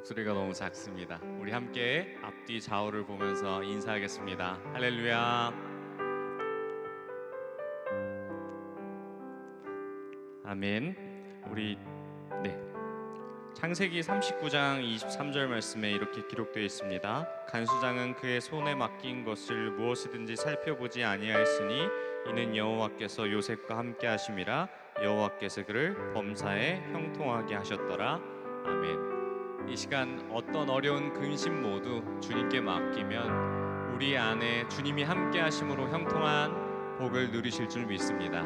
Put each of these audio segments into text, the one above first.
목소리가 너무 작습니다. 우리 함께 앞뒤 좌우를 보면서 인사하겠습니다. 할렐루야. 아멘. 우리 창세기 39장 23절 말씀에 이렇게 기록되어 있습니다. 간수장은 그의 손에 맡긴 것을 무엇이든지 살펴보지 아니하였으니 이는 여호와께서 요셉과 함께 하심이라. 여호와께서 그를 범사에 형통하게 하셨더라. 아멘. 이 시간 어떤 어려운 근심 모두 주님께 맡기면 우리 안에 주님이 함께 하심으로 형통한 복을 누리실 줄 믿습니다.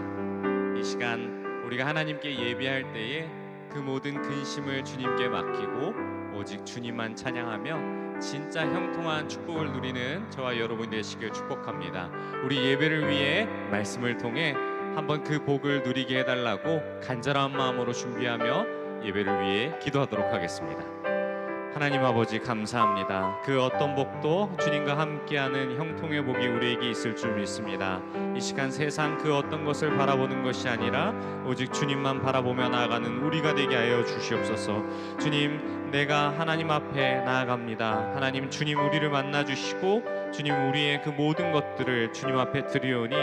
이 시간 우리가 하나님께 예배할 때에 그 모든 근심을 주님께 맡기고 오직 주님만 찬양하며 진짜 형통한 축복을 누리는 저와 여러분 되시길 축복합니다. 우리 예배를 위해 말씀을 통해 한번 그 복을 누리게 해달라고 간절한 마음으로 준비하며 예배를 위해 기도하도록 하겠습니다. 하나님 아버지 감사합니다. 그 어떤 복도 주님과 함께하는 형통의 복이 우리에게 있을 줄 믿습니다. 이 시간 세상 그 어떤 것을 바라보는 것이 아니라 오직 주님만 바라보며 나아가는 우리가 되게 하여 주시옵소서. 주님, 내가 하나님 앞에 나아갑니다. 하나님, 주님 우리를 만나 주시고 주님 우리의 그 모든 것들을 주님 앞에 드리오니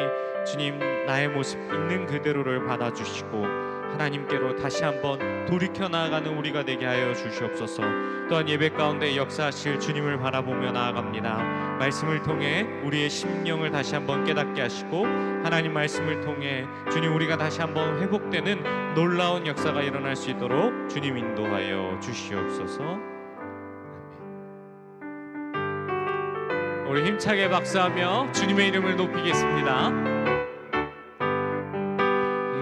주님 나의 모습 있는 그대로를 받아주시고 하나님께로 다시 한번 돌이켜 나아가는 우리가 되게 하여 주시옵소서. 또한 예배 가운데 역사하실 주님을 바라보며 나아갑니다. 말씀을 통해 우리의 심령을 다시 한번 깨닫게 하시고 하나님 말씀을 통해 주님 우리가 다시 한번 회복되는 놀라운 역사가 일어날 수 있도록 주님 인도하여 주시옵소서. 우리 힘차게 박수하며 주님의 이름을 높이겠습니다.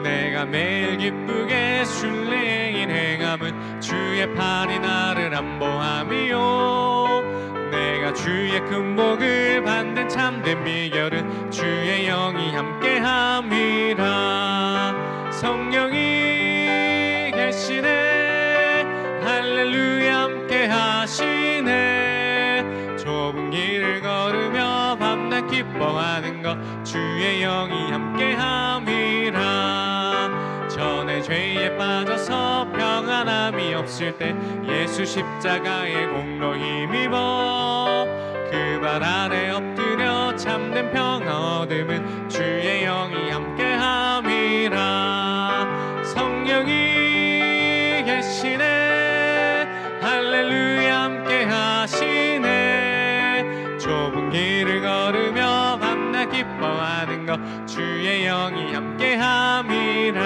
내가 매일 기쁘게 순례인 행함은 주의 팔이 나를 안보함이요. 내가 주의 큰 복을 받는 참된 비결은 주의 영이 함께함이라. 성령이 계시네 할렐루야 함께하시네. 좁은 길을 걸으며 밤낮 기뻐하는 것 주의 영이 함께함이라. 전에 죄에 빠져서 평안함이 없을 때 예수 십자가의 공로 힘입어 그 발 아래 엎드려 참된 평화 얻음은 주의 영이 함께함이라. 성령이 계시네 할렐루야 함께하시네. 좁은 길을 걸으며 밤낮 기뻐하는 것 주의 영이 함께함이라.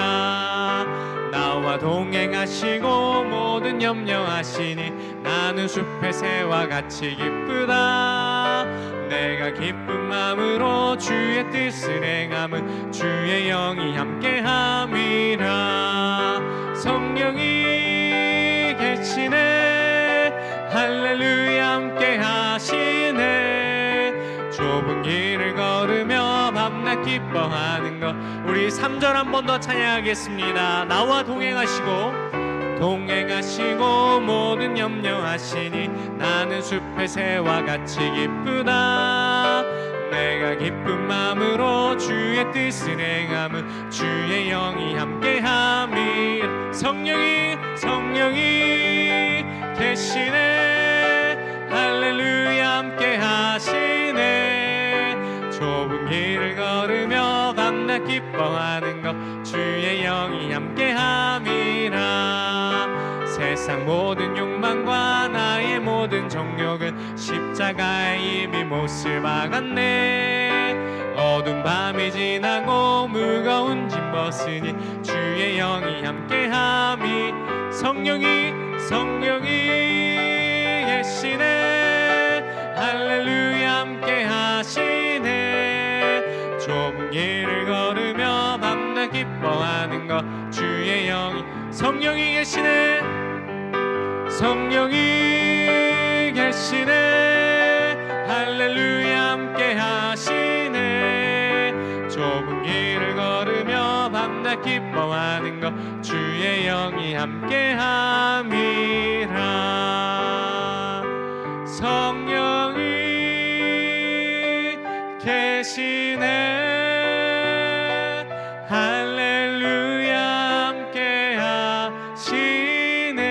나와 동행하시고 모든 염려하시니 나는 숲의 새와 같이 기쁘다. 내가 기쁜 마음으로 주의 뜻을 행함은 주의 영이 함께함이라. 성령이 계시네 할렐루야 함께하시네. 좁은 길을 걸으며 밤낮 기뻐하는 것 우리 3절 한 번 더 찬양하겠습니다. 나와 동행하시고 모든 염려하시니 나는 숲의 새와 같이 기쁘다. 내가 기쁜 마음으로 주의 뜻을 행함은 주의 영이 함께함이. 성령이 계시네 할렐루야 함께하시네. 좁은 길을 걸으며 밤낮 기뻐하는 것 주의 영이 함께함이라. 세상 모든 욕망과 나의 모든 정욕은 십자가에 이미 못을 박았네. 어두운 밤이 지나고 무거운 짐 벗으니 주의 영이 함께함이. 성령이 계시네 할렐루야 함께하시네. 좁은 길을 걸으며 밤낮 기뻐하는 것 주의 영이. 성령이 계시네 할렐루야 함께하시네. 좁은 길을 걸으며 밤낮 기뻐하는 것 주의 영이 함께함이라. 성령이 계시네 할렐루야 함께하시네.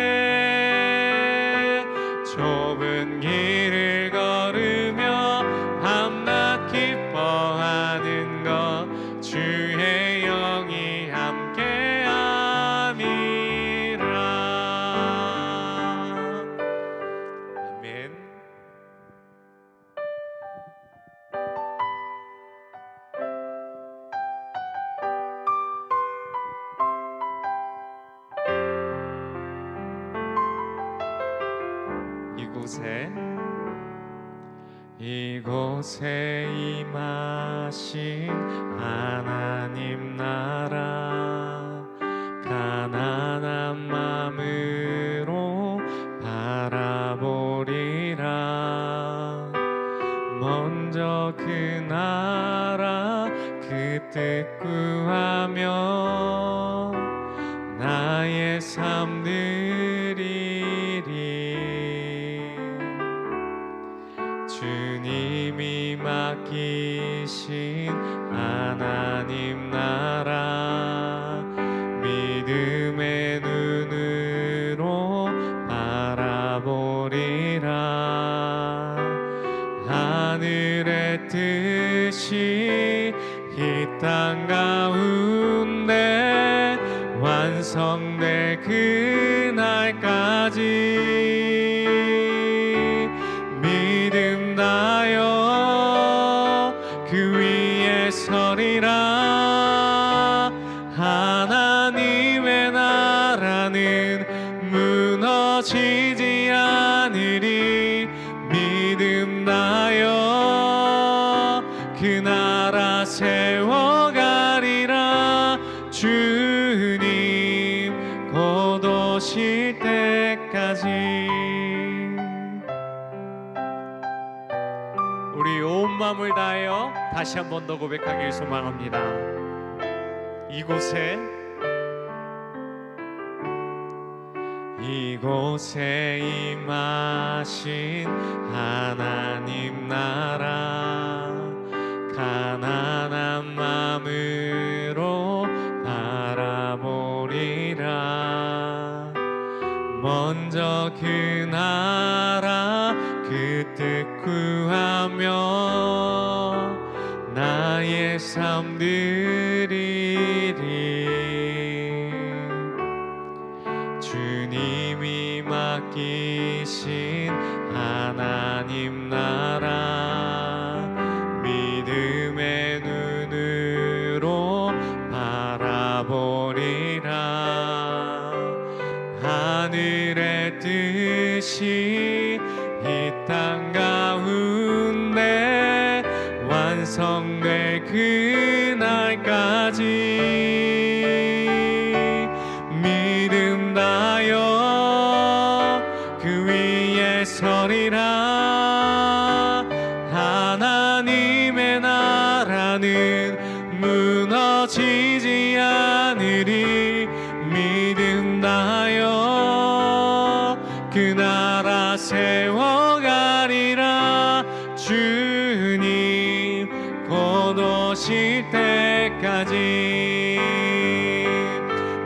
이곳에 임하신 하나님 나라 가난한 마음으로 바라보리라. 먼저 그 나라 그 뜻 구하며 나의 삶 누리리. 주님이 맡기신 하나님 나라 믿음의 눈으로 바라보리라. 하늘의 뜻이 이 땅 가운데 완성될 그날까지 믿음 다여 그 위에 서리라. 하나님의 나라는 무너지지 않으리. 믿음 다여 그 나라 세워가리라. 주님 곧 오실 때까지. 우리 온 마음을 다하여 다시 한 번 더 고백하길 소망합니다. 이곳에 임하신 하나님 나라 가난한 마음으로 바라보리라. 먼저 그 나라 그 뜻 구하며 나의 삶 누리리. 주님이 맡기신 하나님 나라 믿음의 눈으로 바라보리라. 하늘의 뜻이 이 땅 가운데 완성될 그날까지 믿음 다여 그 위에 서리라. 하나님의 나라는 무너지지 않으리. 믿음 다여 그 나라 세워가리라. 주님 곧 오실 때까지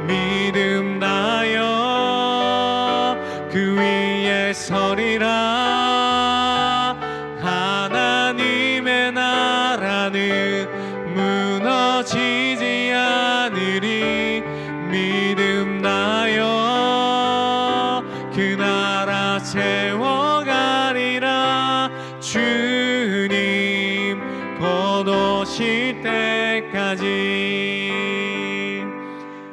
믿음 다여 그 위에 서리라. 하나님의 나라는 무너지지 않으리. 믿음 다여 그 나라 세워가리라. 주님 곧 오실 때까지.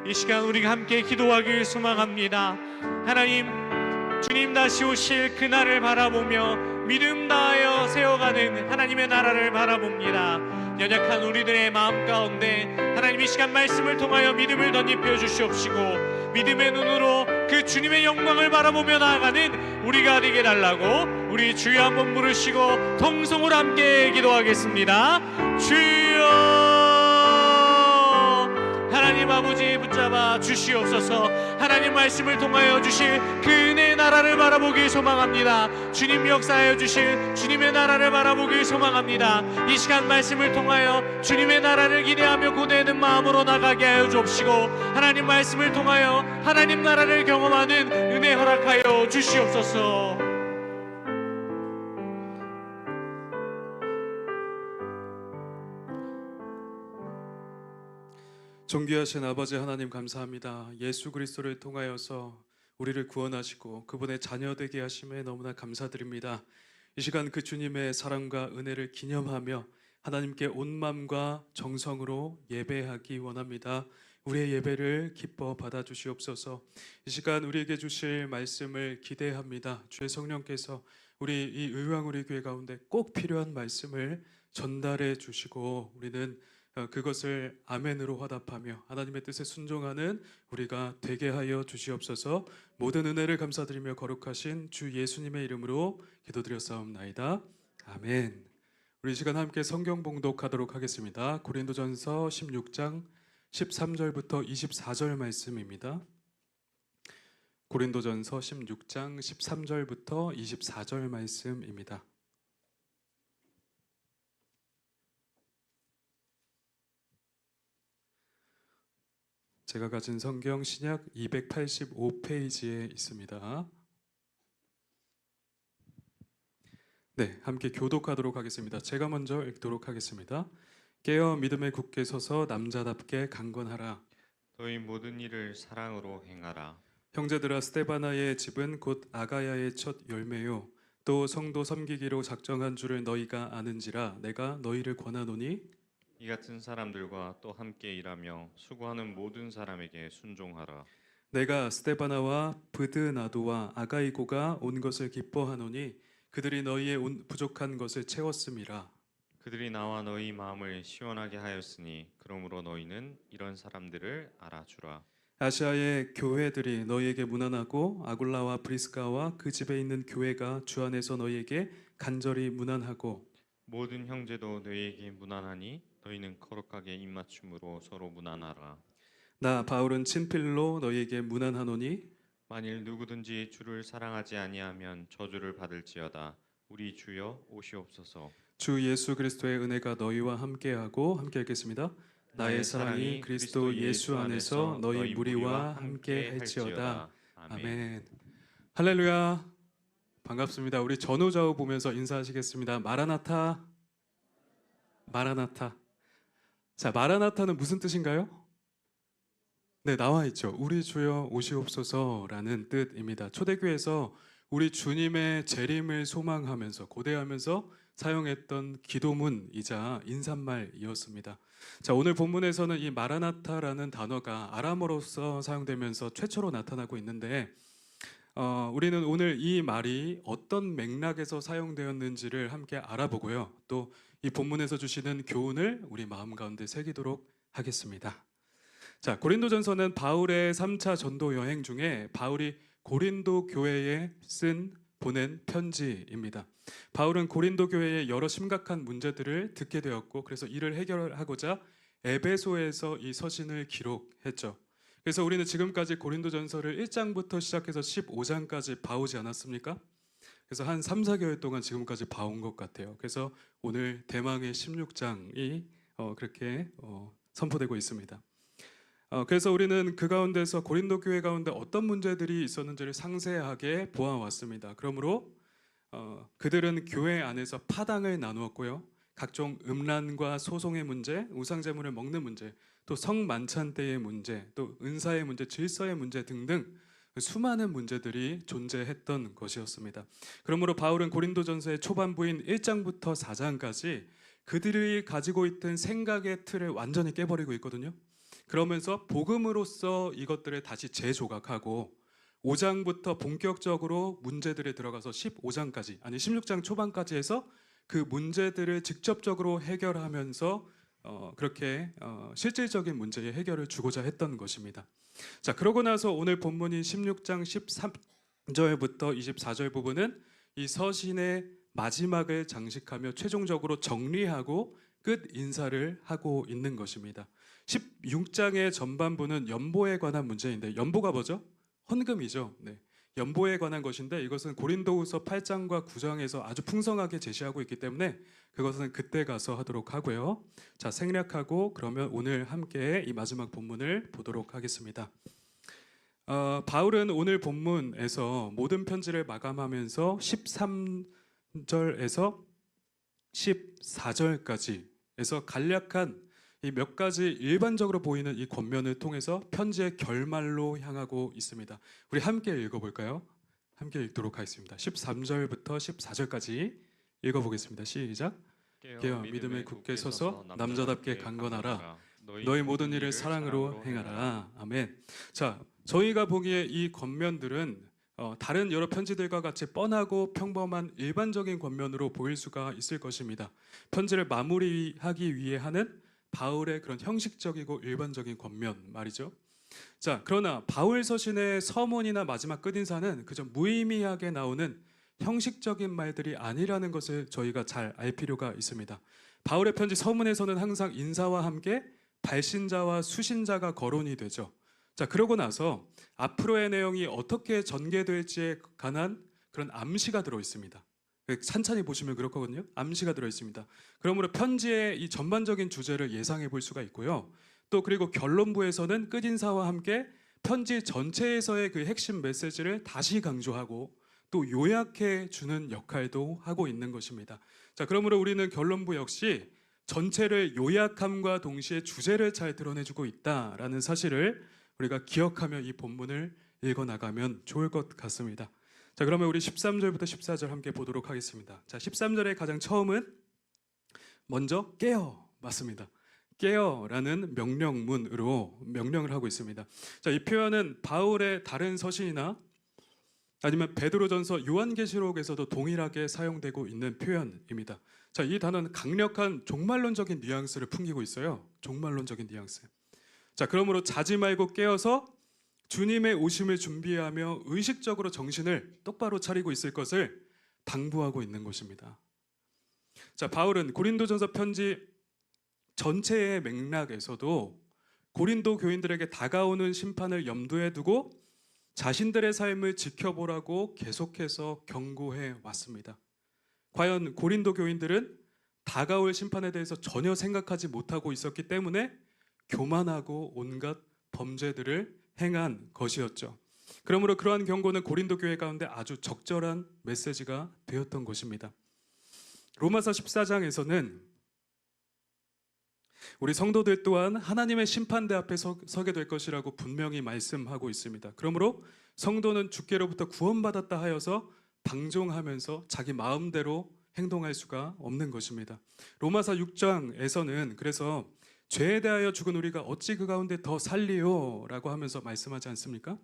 이 시간 우리가 함께 기도하길 소망합니다. 하나님, 주님 다시 오실 그날을 바라보며 믿음 다하여 세워가는 하나님의 나라를 바라봅니다. 연약한 우리들의 마음 가운데 하나님 이 시간 말씀을 통하여 믿음을 덧입혀 주시옵시고 믿음의 눈으로 그 주님의 영광을 바라보며 나아가는 우리가 되게 달라고 우리 주여 한번 부르시고 통성으로 함께 기도하겠습니다. 주여, 하나님 아버지 붙잡아 주시옵소서. 하나님 말씀을 통하여 주실 그 은혜의 나라를 바라보길 소망합니다. 주님 역사하여 주실 주님의 나라를 바라보길 소망합니다. 이 시간 말씀을 통하여 주님의 나라를 기대하며 고대하는 마음으로 나가게 하여 주옵시고 하나님 말씀을 통하여 하나님 나라를 경험하는 은혜 허락하여 주시옵소서. 존귀하신 아버지 하나님 감사합니다. 예수 그리스도를 통하여서 우리를 구원하시고 그분의 자녀 되게 하심에 너무나 감사드립니다. 이 시간 그 주님의 사랑과 은혜를 기념하며 하나님께 온 마음과 정성으로 예배하기 원합니다. 우리의 예배를 기뻐 받아주시옵소서. 이 시간 우리에게 주실 말씀을 기대합니다. 주의 성령께서 우리 이 의왕우리 교회 가운데 꼭 필요한 말씀을 전달해 주시고 우리는 그것을 아멘으로 화답하며 하나님의 뜻에 순종하는 우리가 되게 하여 주시옵소서. 모든 은혜를 감사드리며 거룩하신 주 예수님의 이름으로 기도드렸사옵나이다. 아멘. 우리 이 시간 함께 성경 봉독하도록 하겠습니다. 고린도전서 16장 13절부터 24절 말씀입니다. 고린도전서 16장 13절부터 24절 말씀입니다. 제가 가진 성경 신약 285페이지에 있습니다. 네, 함께 교독하도록 하겠습니다. 제가 먼저 읽도록 하겠습니다. 깨어 믿음에 굳게 서서 남자답게 강건하라. 너희 모든 일을 사랑으로 행하라. 형제들아, 스데바나의 집은 곧 아가야의 첫 열매요 또 성도 섬기기로 작정한 줄을 너희가 아는지라 내가 너희를 권하노니 이 같은 사람들과 또 함께 일하며 수고하는 모든 사람에게 순종하라. 내가 스데바나와 브드나도와 아가이고가 온 것을 기뻐하노니 그들이 너희의 부족한 것을 채웠음이라. 그들이 나와 너희 마음을 시원하게 하였으니 그러므로 너희는 이런 사람들을 알아주라. 아시아의 교회들이 너희에게 문안하고 아굴라와 브리스가와 그 집에 있는 교회가 주 안에서 너희에게 간절히 문안하고 모든 형제도 너희에게 문안하니 너희는 거룩하게 입맞춤으로 서로 문안하라. 나 바울은 친필로 너희에게 문안하노니 만일 누구든지 주를 사랑하지 아니하면 저주를 받을지어다. 우리 주여 오시옵소서. 주 예수 그리스도의 은혜가 너희와 함께하고 함께 읽겠습니다. 나의 사랑이 그리스도 예수 안에서 너희 무리와 함께 할지어다. 아멘. 할렐루야. 반갑습니다. 우리 전우좌우 보면서 인사하시겠습니다. 마라나타. 마라나타. 자, 마라나타는 무슨 뜻인가요? 네, 나와 있죠. 우리 주여 오시옵소서라는 뜻입니다. 초대교회에서 우리 주님의 재림을 소망하면서 고대하면서 사용했던 기도문이자 인사말이었습니다. 자, 오늘 본문에서는 이 마라나타라는 단어가 아람어로서 사용되면서 최초로 나타나고 있는데 우리는 오늘 이 말이 어떤 맥락에서 사용되었는지를 함께 알아보고요. 또 이 본문에서 주시는 교훈을 우리 마음 가운데 새기도록 하겠습니다. 자, 고린도전서는 바울의 3차 전도 여행 중에 바울이 고린도 교회에 보낸 편지입니다. 바울은 고린도 교회의 여러 심각한 문제들을 듣게 되었고 그래서 이를 해결하고자 에베소에서 이 서신을 기록했죠. 그래서 우리는 지금까지 고린도전서를 1장부터 시작해서 15장까지 봐오지 않았습니까? 그래서 한 3, 4개월 동안 지금까지 봐온 것 같아요. 그래서 오늘 대망의 16장이 그렇게 선포되고 있습니다. 그래서 우리는 그 가운데서 고린도 교회 가운데 어떤 문제들이 있었는지를 상세하게 보아왔습니다. 그러므로 그들은 교회 안에서 파당을 나누었고요. 각종 음란과 소송의 문제, 우상제물을 먹는 문제, 또 성만찬 때의 문제, 또 은사의 문제, 질서의 문제 등등 수많은 문제들이 존재했던 것이었습니다. 그러므로 바울은 고린도전서의 초반부인 1장부터 4장까지 그들이 가지고 있던 생각의 틀을 완전히 깨버리고 있거든요. 그러면서 복음으로써 이것들을 다시 재조각하고 5장부터 본격적으로 문제들에 들어가서 15장까지 아니 16장 초반까지 해서 그 문제들을 직접적으로 해결하면서 그렇게 실질적인 문제의 해결을 주고자 했던 것입니다. 자, 그러고 나서 오늘 본문인 16장 13절부터 24절 부분은 이 서신의 마지막을 장식하며 최종적으로 정리하고 끝 인사를 하고 있는 것입니다. 16장의 전반부는 연보에 관한 문제인데 연보가 뭐죠? 헌금이죠. 네. 연보에 관한 것인데 이것은 고린도후서 8장과 9장에서 아주 풍성하게 제시하고 있기 때문에 그것은 그때 가서 하도록 하고요. 자, 생략하고 그러면 오늘 함께 이 마지막 본문을 보도록 하겠습니다. 바울은 오늘 본문에서 모든 편지를 마감하면서 13절에서 14절까지에서 간략한 이 몇 가지 일반적으로 보이는 이 권면을 통해서 편지의 결말로 향하고 있습니다. 우리 함께 읽어볼까요? 함께 읽도록 하겠습니다. 13절부터 14절까지 읽어보겠습니다. 시작. 깨어 믿음에 굳게 서서 남자답게 강건하라. 너희 모든 일을 사랑으로 행하라. 아멘. 자, 저희가 보기에 이 권면들은 다른 여러 편지들과 같이 뻔하고 평범한 일반적인 권면으로 보일 수가 있을 것입니다. 편지를 마무리하기 위해 하는 바울의 그런 형식적이고 일반적인 권면 말이죠. 자, 그러나 바울 서신의 서문이나 마지막 끝인사는 그저 무의미하게 나오는 형식적인 말들이 아니라는 것을 저희가 잘 알 필요가 있습니다. 바울의 편지 서문에서는 항상 인사와 함께 발신자와 수신자가 거론이 되죠. 자, 그러고 나서 앞으로의 내용이 어떻게 전개될지에 관한 그런 암시가 들어 있습니다. 찬찬히 보시면 그렇거든요. 암시가 들어 있습니다. 그러므로 편지의 이 전반적인 주제를 예상해 볼 수가 있고요. 또 그리고 결론부에서는 끝인사와 함께 편지 전체에서의 그 핵심 메시지를 다시 강조하고 또 요약해 주는 역할도 하고 있는 것입니다. 자, 그러므로 우리는 결론부 역시 전체를 요약함과 동시에 주제를 잘 드러내주고 있다라는 사실을 우리가 기억하며 이 본문을 읽어 나가면 좋을 것 같습니다. 자, 그러면 우리 13절부터 14절 함께 보도록 하겠습니다. 자, 13절의 가장 처음은 먼저 깨어 맞습니다. 깨어라는 명령문으로 명령을 하고 있습니다. 자, 이 표현은 바울의 다른 서신이나 아니면 베드로전서, 요한계시록에서도 동일하게 사용되고 있는 표현입니다. 자, 이 단어는 강력한 종말론적인 뉘앙스를 풍기고 있어요. 종말론적인 뉘앙스. 자, 그러므로 자지 말고 깨어서 주님의 오심을 준비하며 의식적으로 정신을 똑바로 차리고 있을 것을 당부하고 있는 것입니다. 자, 바울은 고린도전서 편지 전체의 맥락에서도 고린도 교인들에게 다가오는 심판을 염두에 두고 자신들의 삶을 지켜보라고 계속해서 경고해 왔습니다. 과연 고린도 교인들은 다가올 심판에 대해서 전혀 생각하지 못하고 있었기 때문에 교만하고 온갖 범죄들을 행한 것이었죠. 그러므로 그러한 경고는 고린도 교회 가운데 아주 적절한 메시지가 되었던 것입니다. 로마서 14장에서는 우리 성도들 또한 하나님의 심판대 앞에 서게 될 것이라고 분명히 말씀하고 있습니다. 그러므로 성도는 주께로부터 구원받았다 하여서 방종하면서 자기 마음대로 행동할 수가 없는 것입니다. 로마서 6장에서는 그래서 죄에 대하여 죽은 우리가 어찌 그 가운데 더 살리요? 라고 하면서 말씀하지 않습니까?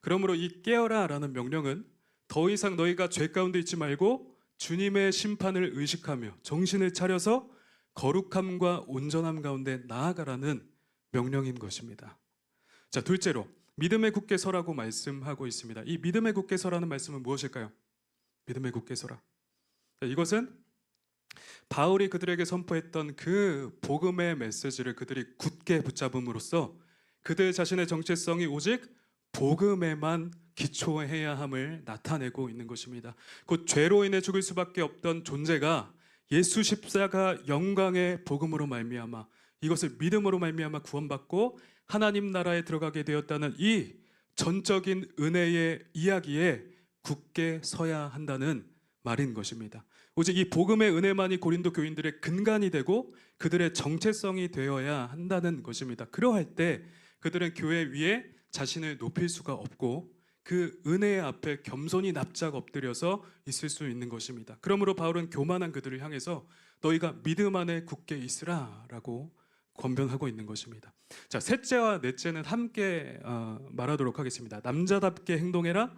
그러므로 이 깨어라 라는 명령은 더 이상 너희가 죄 가운데 있지 말고 주님의 심판을 의식하며 정신을 차려서 거룩함과 온전함 가운데 나아가라는 명령인 것입니다. 자, 둘째로 믿음에 굳게 서라고 말씀하고 있습니다. 이 믿음에 굳게 서라는 말씀은 무엇일까요? 믿음에 굳게 서라. 자, 이것은 바울이 그들에게 선포했던 그 복음의 메시지를 그들이 굳게 붙잡음으로써 그들 자신의 정체성이 오직 복음에만 기초해야 함을 나타내고 있는 것입니다. 곧 죄로 인해 죽을 수밖에 없던 존재가 예수 십자가 영광의 복음으로 말미암아 이것을 믿음으로 말미암아 구원받고 하나님 나라에 들어가게 되었다는 이 전적인 은혜의 이야기에 굳게 서야 한다는 말인 것입니다. 오직 이 복음의 은혜만이 고린도 교인들의 근간이 되고 그들의 정체성이 되어야 한다는 것입니다. 그러할 때 그들은 교회 위에 자신을 높일 수가 없고 그 은혜 앞에 겸손히 납작 엎드려서 있을 수 있는 것입니다. 그러므로 바울은 교만한 그들을 향해서 너희가 믿음 안에 굳게 있으라라고 권면하고 있는 것입니다. 자, 셋째와 넷째는 함께 말하도록 하겠습니다. 남자답게 행동해라,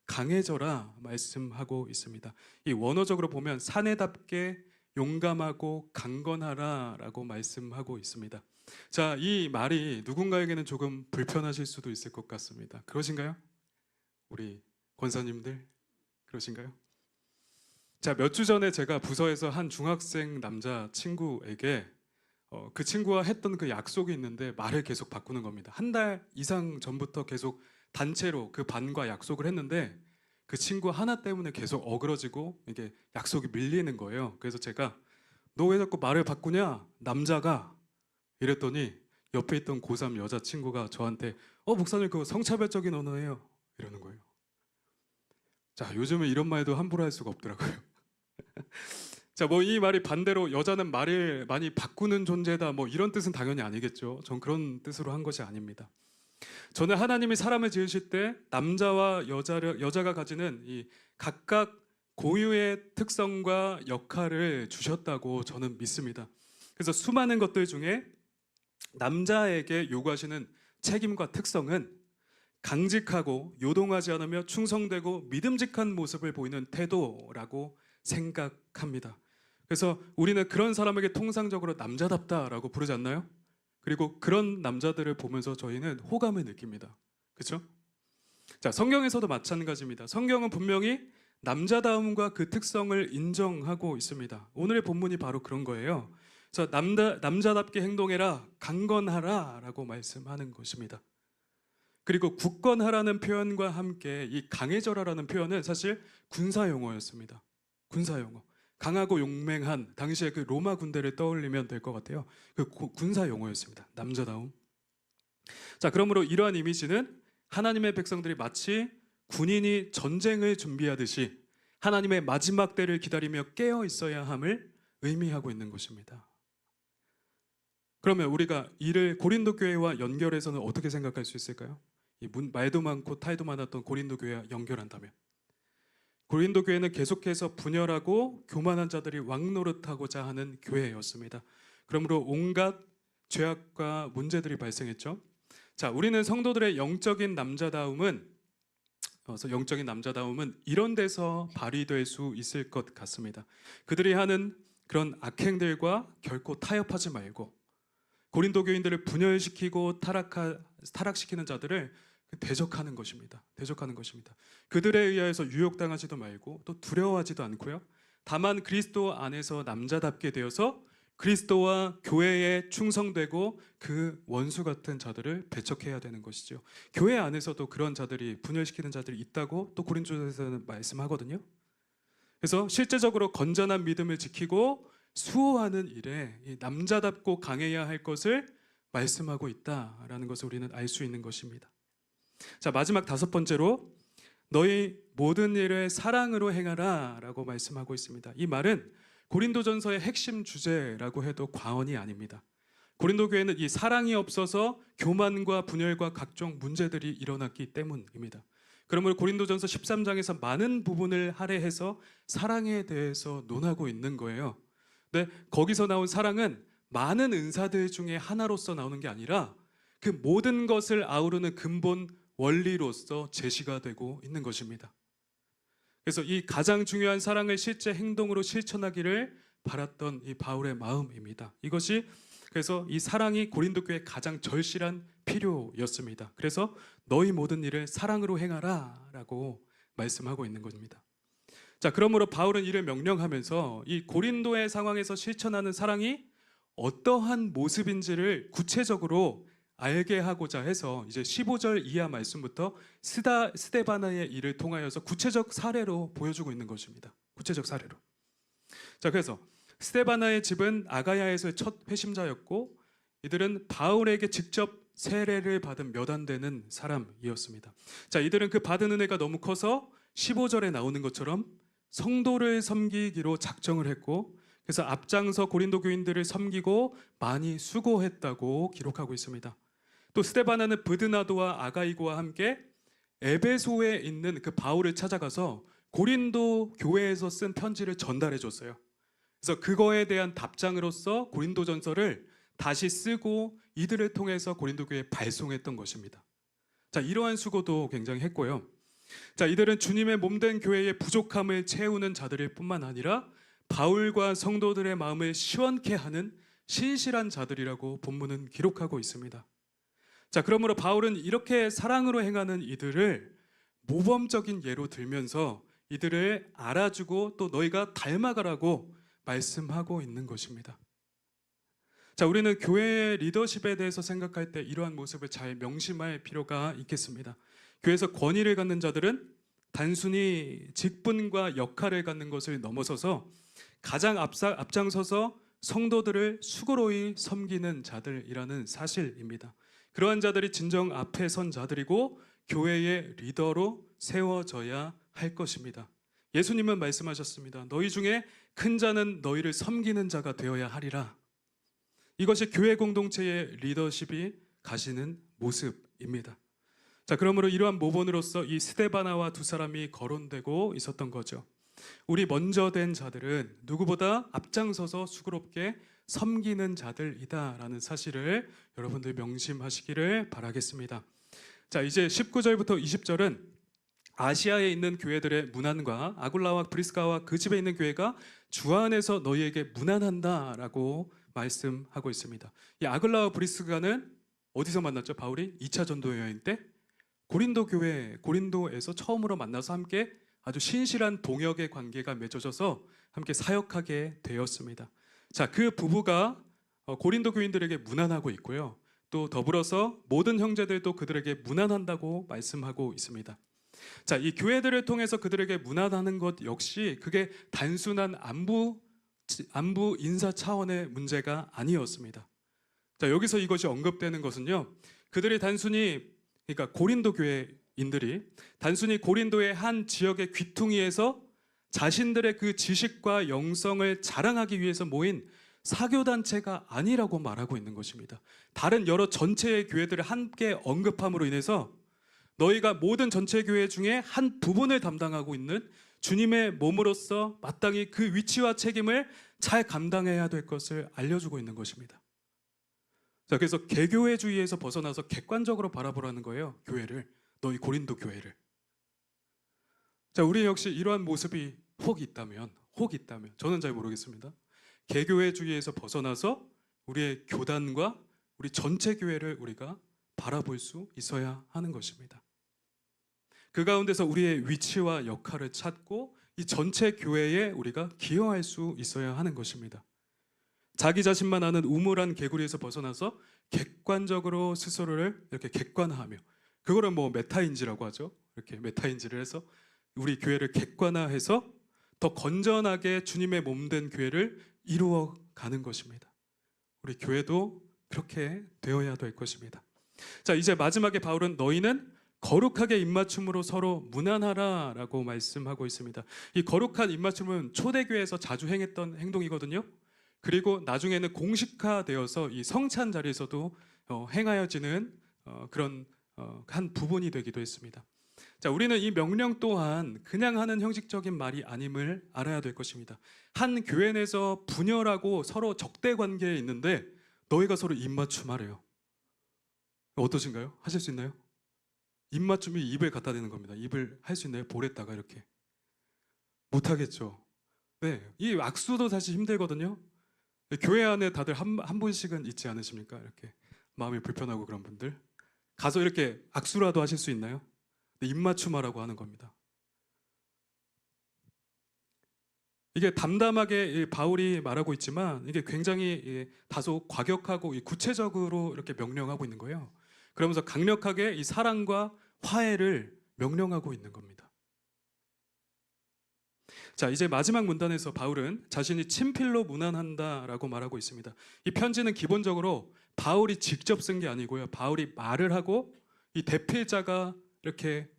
강해져라 말씀하고 있습니다. 이 원어적으로 보면 사내답게 용감하고 강건하라라고 말씀하고 있습니다. 자, 이 말이 누군가에게는 조금 불편하실 수도 있을 것 같습니다. 그러신가요? 우리 권사님들 그러신가요? 자, 몇 주 전에 제가 부서에서 한 중학생 남자 친구에게 그 친구와 했던 그 약속이 있는데 말을 계속 바꾸는 겁니다. 한 달 이상 전부터 계속 단체로 그 반과 약속을 했는데 그 친구 하나 때문에 계속 어그러지고 이게 약속이 밀리는 거예요. 그래서 제가 너 왜 자꾸 말을 바꾸냐? 남자가 이랬더니 옆에 있던 고3 여자친구가 저한테 목사님 그거 성차별적인 언어예요. 이러는 거예요. 자, 요즘은 이런 말도 함부로 할 수가 없더라고요. 자, 뭐 이 말이 반대로 여자는 말을 많이 바꾸는 존재다 뭐 이런 뜻은 당연히 아니겠죠. 전 그런 뜻으로 한 것이 아닙니다. 저는 하나님이 사람을 지으실 때 남자와 여자가 가지는 이 각각 고유의 특성과 역할을 주셨다고 저는 믿습니다. 그래서 수많은 것들 중에 남자에게 요구하시는 책임과 특성은 강직하고 요동하지 않으며 충성되고 믿음직한 모습을 보이는 태도라고 생각합니다. 그래서 우리는 그런 사람에게 통상적으로 남자답다라고 부르지 않나요? 그리고 그런 남자들을 보면서 저희는 호감을 느낍니다. 그렇죠? 자, 성경에서도 마찬가지입니다. 성경은 분명히 남자다움과 그 특성을 인정하고 있습니다. 오늘의 본문이 바로 그런 거예요. 그래서 남자답게 행동해라, 강건하라라고 말씀하는 것입니다. 그리고 굳건하라는 표현과 함께 이 강해져라라는 표현은 사실 군사 용어였습니다. 군사 용어. 강하고 용맹한 당시의 그 로마 군대를 떠올리면 될 것 같아요. 그 군사 용어였습니다. 남자다움. 자, 그러므로 이러한 이미지는 하나님의 백성들이 마치 군인이 전쟁을 준비하듯이 하나님의 마지막 때를 기다리며 깨어 있어야 함을 의미하고 있는 것입니다. 그러면 우리가 이를 고린도 교회와 연결해서는 어떻게 생각할 수 있을까요? 이 말도 많고態도 많았던 고린도 교회와 연결한다면, 고린도 교회는 계속해서 분열하고 교만한 자들이 왕노릇하고자 하는 교회였습니다. 그러므로 온갖 죄악과 문제들이 발생했죠. 자, 우리는 성도들의 영적인 남자다움은 이런 데서 발휘될 수 있을 것 같습니다. 그들이 하는 그런 악행들과 결코 타협하지 말고 고린도 교인들을 분열시키고 타락시키는 자들을 대적하는 것입니다. 대적하는 것입니다. 그들에 의하여서 유혹당하지도 말고 또 두려워하지도 않고요. 다만 그리스도 안에서 남자답게 되어서 그리스도와 교회에 충성되고 그 원수 같은 자들을 배척해야 되는 것이죠. 교회 안에서도 그런 자들이 분열시키는 자들이 있다고 또 고린도전서에서는 말씀하거든요. 그래서 실제적으로 건전한 믿음을 지키고 수호하는 일에 이 남자답고 강해야 할 것을 말씀하고 있다라는 것을 우리는 알 수 있는 것입니다. 자, 마지막 5번째로 너희 모든 일을 사랑으로 행하라라고 말씀하고 있습니다. 이 말은 고린도전서의 핵심 주제라고 해도 과언이 아닙니다. 고린도 교회는 이 사랑이 없어서 교만과 분열과 각종 문제들이 일어났기 때문입니다. 그러므로 고린도전서 13장에서 많은 부분을 할애해서 사랑에 대해서 논하고 있는 거예요. 근데 거기서 나온 사랑은 많은 은사들 중에 하나로서 나오는 게 아니라 그 모든 것을 아우르는 근본 원리로서 제시가 되고 있는 것입니다. 그래서 이 가장 중요한 사랑을 실제 행동으로 실천하기를 바랐던 이 바울의 마음입니다. 이것이 그래서 이 사랑이 고린도 교회의 가장 절실한 필요였습니다. 그래서 너희 모든 일을 사랑으로 행하라라고 말씀하고 있는 겁니다. 자, 그러므로 바울은 이를 명령하면서 이 고린도의 상황에서 실천하는 사랑이 어떠한 모습인지를 구체적으로 알게 하고자 해서 이제 15절 이하 말씀부터 스데바나의 일을 통하여서 구체적 사례로 보여주고 있는 것입니다. 구체적 사례로. 자, 그래서 스데바나의 집은 아가야에서의 첫 회심자였고 이들은 바울에게 직접 세례를 받은 몇 안 되는 사람이었습니다. 자, 이들은 그 받은 은혜가 너무 커서 15절에 나오는 것처럼 성도를 섬기기로 작정을 했고 그래서 앞장서 고린도 교인들을 섬기고 많이 수고했다고 기록하고 있습니다. 또 스데바나는 브드나도와 아가이고와 함께 에베소에 있는 그 바울을 찾아가서 고린도 교회에서 쓴 편지를 전달해 줬어요. 그래서 그거에 대한 답장으로서 고린도전서를 다시 쓰고 이들을 통해서 고린도 교회에 발송했던 것입니다. 자, 이러한 수고도 굉장히 했고요. 자, 이들은 주님의 몸된 교회의 부족함을 채우는 자들일 뿐만 아니라 바울과 성도들의 마음을 시원케 하는 신실한 자들이라고 본문은 기록하고 있습니다. 자, 그러므로 바울은 이렇게 사랑으로 행하는 이들을 모범적인 예로 들면서 이들을 알아주고 또 너희가 닮아가라고 말씀하고 있는 것입니다. 자, 우리는 교회의 리더십에 대해서 생각할 때 이러한 모습을 잘 명심할 필요가 있겠습니다. 교회에서 권위를 갖는 자들은 단순히 직분과 역할을 갖는 것을 넘어서서 가장 앞장서서 성도들을 수고로이 섬기는 자들이라는 사실입니다. 그러한 자들이 진정 앞에 선 자들이고 교회의 리더로 세워져야 할 것입니다. 예수님은 말씀하셨습니다. 너희 중에 큰 자는 너희를 섬기는 자가 되어야 하리라. 이것이 교회 공동체의 리더십이 가시는 모습입니다. 자, 그러므로 이러한 모본으로서 이 스데바나와 두 사람이 거론되고 있었던 거죠. 우리 먼저 된 자들은 누구보다 앞장서서 수고롭게 섬기는 자들이다라는 사실을 여러분들 명심하시기를 바라겠습니다. 자, 이제 19절부터 20절은 아시아에 있는 교회들의 문안과 아굴라와 브리스가와 그 집에 있는 교회가 주 안에서 너희에게 문안한다라고 말씀하고 있습니다. 이 아굴라와 브리스가는 어디서 만났죠? 바울이 2차 전도 여행 때 고린도 교회, 고린도에서 처음으로 만나서 함께 아주 신실한 동역의 관계가 맺어져서 함께 사역하게 되었습니다. 자, 그 부부가 고린도 교인들에게 문안하고 있고요. 또 더불어서 모든 형제들도 그들에게 문안한다고 말씀하고 있습니다. 자, 이 교회들을 통해서 그들에게 문안하는 것 역시 그게 단순한 안부 인사 차원의 문제가 아니었습니다. 자, 여기서 이것이 언급되는 것은요, 그들이 단순히, 그러니까 고린도 교회인들이 단순히 고린도의 한 지역의 귀퉁이에서 자신들의 그 지식과 영성을 자랑하기 위해서 모인 사교단체가 아니라고 말하고 있는 것입니다. 다른 여러 전체의 교회들을 함께 언급함으로 인해서 너희가 모든 전체 교회 중에 한 부분을 담당하고 있는 주님의 몸으로서 마땅히 그 위치와 책임을 잘 감당해야 될 것을 알려주고 있는 것입니다. 자, 그래서 개교회주의에서 벗어나서 객관적으로 바라보라는 거예요. 교회를, 너희 고린도 교회를. 자, 우리 역시 이러한 모습이 혹 있다면 저는 잘 모르겠습니다. 개교회주의에서 벗어나서 우리의 교단과 우리 전체 교회를 우리가 바라볼 수 있어야 하는 것입니다. 그 가운데서 우리의 위치와 역할을 찾고 이 전체 교회에 우리가 기여할 수 있어야 하는 것입니다. 자기 자신만 아는 우물한 개구리에서 벗어나서 객관적으로 스스로를 이렇게 객관화하며, 그거를 뭐 메타인지라고 하죠. 이렇게 메타인지를 해서 우리 교회를 객관화해서 더 건전하게 주님의 몸된 교회를 이루어 가는 것입니다. 우리 교회도 그렇게 되어야 될 것입니다. 자, 이제 마지막에 바울은 너희는 거룩하게 입맞춤으로 서로 문안하라 라고 말씀하고 있습니다. 이 거룩한 입맞춤은 초대교회에서 자주 행했던 행동이거든요. 그리고 나중에는 공식화되어서 이 성찬 자리에서도 행하여지는 그런 한 부분이 되기도 했습니다. 자, 우리는 이 명령 또한 그냥 하는 형식적인 말이 아님을 알아야 될 것입니다. 한 교회 내에서 분열하고 서로 적대 관계에 있는데 너희가 서로 입맞춤하래요. 어떠신가요? 하실 수 있나요? 입맞춤이 입을 갖다 대는 겁니다. 입을 할 수 있나요? 볼에다가 이렇게. 못하겠죠. 네, 이 악수도 사실 힘들거든요. 교회 안에 다들 한 분씩은 있지 않으십니까? 이렇게 마음이 불편하고 그런 분들 가서 이렇게 악수라도 하실 수 있나요? 입맞춤하라고 하는 겁니다. 이게 담담하게 바울이 말하고 있지만 이게 굉장히 다소 과격하고 구체적으로 이렇게 명령하고 있는 거예요. 그러면서 강력하게 이 사랑과 화해를 명령하고 있는 겁니다. 자, 이제 마지막 문단에서 바울은 자신이 친필로 문안한다라고 말하고 있습니다. 이 편지는 기본적으로 바울이 직접 쓴 게 아니고요. 바울이 말을 하고 이 대필자가 이렇게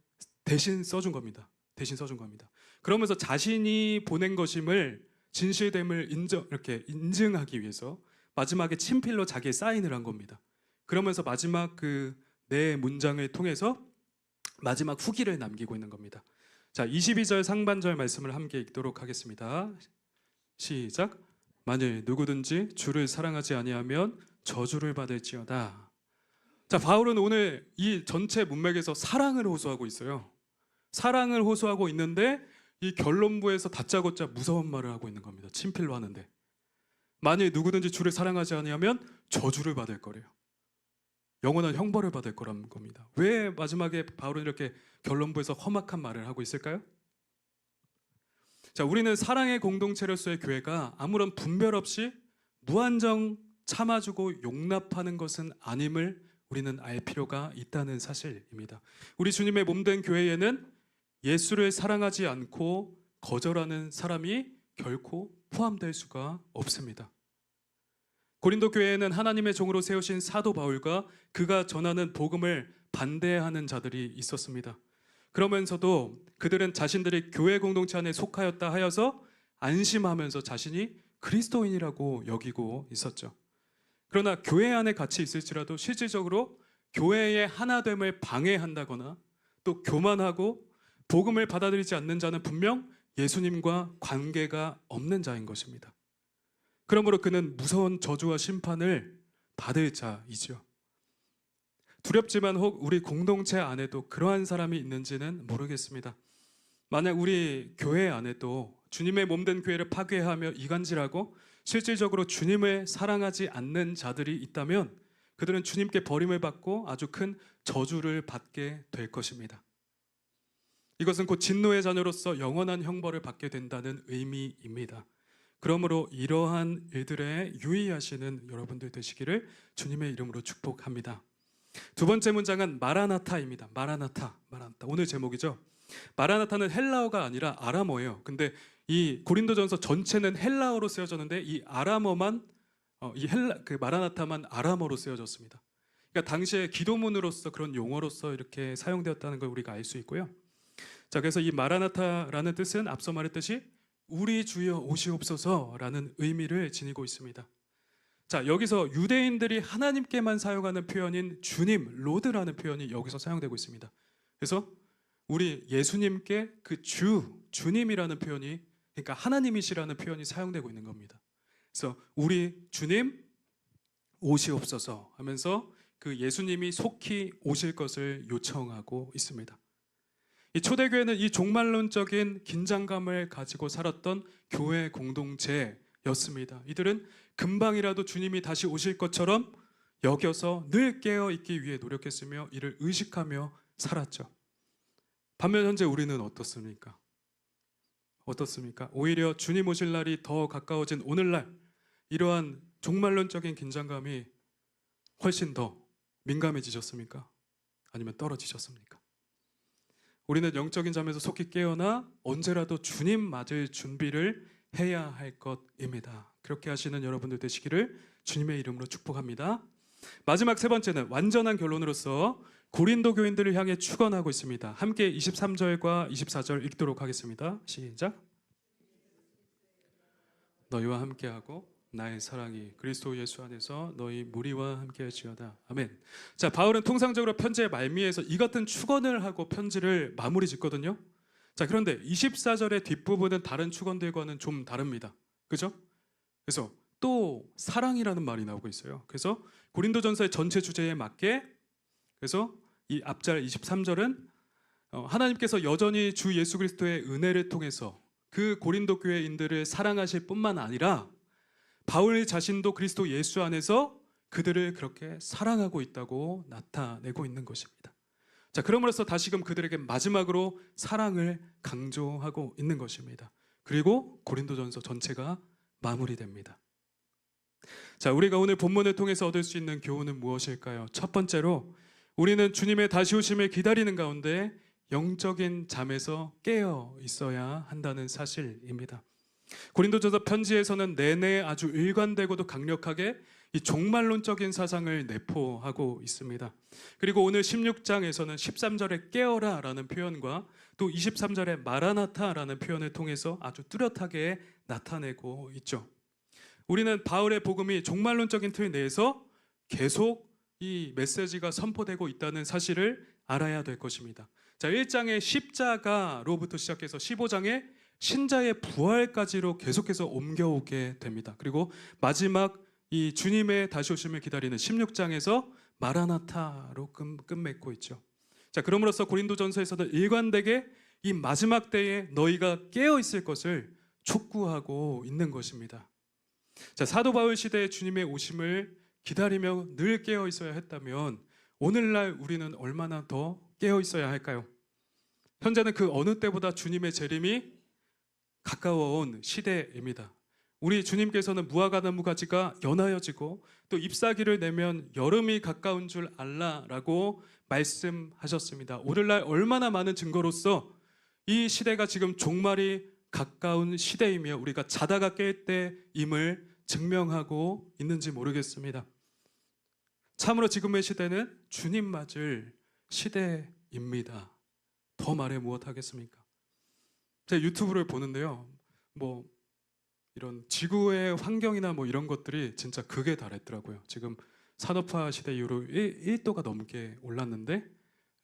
대신 써준 겁니다. 그러면서 자신이 보낸 것임을 진실됨을 이렇게 인증하기 위해서 마지막에 친필로 자기의 사인을 한 겁니다. 그러면서 마지막 그 네 문장을 통해서 마지막 후기를 남기고 있는 겁니다. 자, 22절 상반절 말씀을 함께 읽도록 하겠습니다. 시작. 만일 누구든지 주를 사랑하지 아니하면 저주를 받을지어다. 자, 바울은 오늘 이 전체 문맥에서 사랑을 호소하고 있어요. 사랑을 호소하고 있는데 이 결론부에서 다짜고짜 무서운 말을 하고 있는 겁니다. 친필로 하는데 만일 누구든지 주를 사랑하지 아니하면 저주를 받을 거래요. 영원한 형벌을 받을 거라는 겁니다. 왜 마지막에 바울은 이렇게 결론부에서 험악한 말을 하고 있을까요? 자, 우리는 사랑의 공동체로서의 교회가 아무런 분별 없이 무한정 참아주고 용납하는 것은 아님을 우리는 알 필요가 있다는 사실입니다. 우리 주님의 몸된 교회에는 예수를 사랑하지 않고 거절하는 사람이 결코 포함될 수가 없습니다. 고린도 교회에는 하나님의 종으로 세우신 사도 바울과 그가 전하는 복음을 반대하는 자들이 있었습니다. 그러면서도 그들은 자신들이 교회 공동체 안에 속하였다 하여서 안심하면서 자신이 그리스도인이라고 여기고 있었죠. 그러나 교회 안에 같이 있을지라도 실질적으로 교회의 하나됨을 방해한다거나 또 교만하고 복음을 받아들이지 않는 자는 분명 예수님과 관계가 없는 자인 것입니다. 그러므로 그는 무서운 저주와 심판을 받을 자이죠. 두렵지만 혹 우리 공동체 안에도 그러한 사람이 있는지는 모르겠습니다. 만약 우리 교회 안에도 주님의 몸된 교회를 파괴하며 이간질하고 실질적으로 주님을 사랑하지 않는 자들이 있다면 그들은 주님께 버림을 받고 아주 큰 저주를 받게 될 것입니다. 이것은 곧 진노의 자녀로서 영원한 형벌을 받게 된다는 의미입니다. 그러므로 이러한 일들에 유의하시는 여러분들 되시기를 주님의 이름으로 축복합니다. 두 번째 문장은 마라나타입니다. 마라나타. 오늘 제목이죠. 마라나타는 헬라어가 아니라 아람어예요. 근데 이 고린도전서 전체는 헬라어로 쓰여졌는데 이 아람어만 그 마라나타만 아람어로 쓰여졌습니다. 그러니까 당시에 기도문으로서 그런 용어로서 이렇게 사용되었다는 걸 우리가 알 수 있고요. 자, 그래서 이 마라나타라는 뜻은 앞서 말했듯이 우리 주여 오시옵소서라는 의미를 지니고 있습니다. 자, 여기서 유대인들이 하나님께만 사용하는 표현인 주님, 로드라는 표현이 여기서 사용되고 있습니다. 그래서 우리 예수님께 그 주님이라는 표현이, 그러니까 하나님이시라는 표현이 사용되고 있는 겁니다. 그래서 우리 주님 오시옵소서 하면서 그 예수님이 속히 오실 것을 요청하고 있습니다. 이 초대교회는 이 종말론적인 긴장감을 가지고 살았던 교회 공동체였습니다. 이들은 금방이라도 주님이 다시 오실 것처럼 여겨서 늘 깨어 있기 위해 노력했으며 이를 의식하며 살았죠. 반면 현재 우리는 어떻습니까? 오히려 주님 오실 날이 더 가까워진 오늘날 이러한 종말론적인 긴장감이 훨씬 더 민감해지셨습니까? 아니면 떨어지셨습니까? 우리는 영적인 잠에서 속히 깨어나 언제라도 주님 맞을 준비를 해야 할 것입니다. 그렇게 하시는 여러분들 되시기를 주님의 이름으로 축복합니다. 마지막 세 번째는 완전한 결론으로서 고린도 교인들을 향해 축원하고 있습니다. 함께 23절과 24절 읽도록 하겠습니다. 시작. 너희와 함께하고 나의 사랑이 그리스도 예수 안에서 너희 무리와 함께할지어다. 아멘. 자, 바울은 통상적으로 편지의 말미에서 이 같은 축원을 하고 편지를 마무리 짓거든요. 자, 그런데 24절의 뒷부분은 다른 축원들과는 좀 다릅니다. 그죠? 그래서 또 사랑이라는 말이 나오고 있어요. 그래서 고린도전서의 전체 주제에 맞게 그래서 이 앞절 23절은 하나님께서 여전히 주 예수 그리스도의 은혜를 통해서 그 고린도 교회인들을 사랑하실 뿐만 아니라 바울 자신도 그리스도 예수 안에서 그들을 그렇게 사랑하고 있다고 나타내고 있는 것입니다. 자, 그럼으로써 다시금 그들에게 마지막으로 사랑을 강조하고 있는 것입니다. 그리고 고린도전서 전체가 마무리됩니다. 자, 우리가 오늘 본문을 통해서 얻을 수 있는 교훈은 무엇일까요? 첫 번째로 우리는 주님의 다시 오심을 기다리는 가운데 영적인 잠에서 깨어 있어야 한다는 사실입니다. 고린도전서 편지에서는 내내 아주 일관되고도 강력하게 이 종말론적인 사상을 내포하고 있습니다. 그리고 오늘 16장에서는 13절에 깨어라 라는 표현과 또 23절에 마라나타라는 표현을 통해서 아주 뚜렷하게 나타내고 있죠. 우리는 바울의 복음이 종말론적인 틀 내에서 계속 이 메시지가 선포되고 있다는 사실을 알아야 될 것입니다. 자, 1장의 십자가로부터 시작해서 15장의 신자의 부활까지로 계속해서 옮겨오게 됩니다. 그리고 마지막 이 주님의 다시 오심을 기다리는 16장에서 마라나타로 끝맺고 있죠. 자, 그럼으로써 고린도전서에서도 일관되게 이 마지막 때에 너희가 깨어 있을 것을 촉구하고 있는 것입니다. 자, 사도 바울 시대의 주님의 오심을 기다리며 늘 깨어 있어야 했다면 오늘날 우리는 얼마나 더 깨어 있어야 할까요? 현재는 그 어느 때보다 주님의 재림이 가까워온 시대입니다. 우리 주님께서는 무화과나무 가지가 연하여지고 또 잎사귀를 내면 여름이 가까운 줄 알라라고 말씀하셨습니다. 오늘날 얼마나 많은 증거로서 이 시대가 지금 종말이 가까운 시대이며 우리가 자다가 깰 때임을 증명하고 있는지 모르겠습니다. 참으로 지금의 시대는 주님 맞을 시대입니다. 더 말해 무엇하겠습니까? 제가 유튜브를 보는데요. 뭐 이런 지구의 환경이나 뭐 이런 것들이 진짜 극에 달했더라고요. 지금 산업화 시대 이후로 1도가 넘게 올랐는데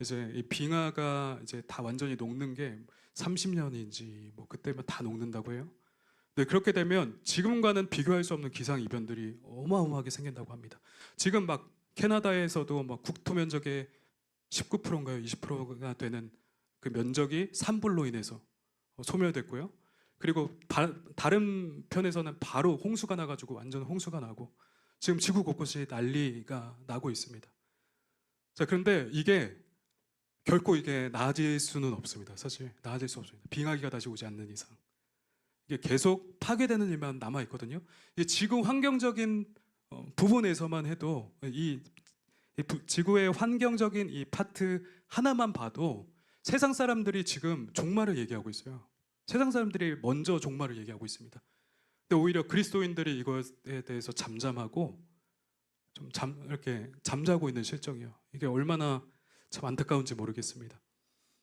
이제 이 빙하가 이제 다 완전히 녹는 게 30년인지 뭐 그때면 다 녹는다고 해요. 네, 그렇게 되면 지금과는 비교할 수 없는 기상 이변들이 어마어마하게 생긴다고 합니다. 지금 막 캐나다에서도 막 국토 면적의 19%인가요? 20%가 되는 그 면적이 산불로 인해서 소멸됐고요. 그리고 다른 편에서는 바로 홍수가 나가지고 완전 홍수가 나고 지금 지구 곳곳이 난리가 나고 있습니다. 자, 그런데 이게 결코 이게 나아질 수는 없습니다. 사실 나아질 수 없습니다. 빙하기가 다시 오지 않는 이상 이게 계속 파괴되는 일만 남아 있거든요. 이 지구 환경적인 부분에서만 해도 지구의 환경적인 이 파트 하나만 봐도 세상 사람들이 지금 종말을 얘기하고 있어요. 세상 사람들이 먼저 종말을 얘기하고 있습니다. 근데 오히려 그리스도인들이 이것에 대해서 잠잠하고 이렇게 잠자고 있는 실정이에요. 이게 얼마나 참 안타까운지 모르겠습니다.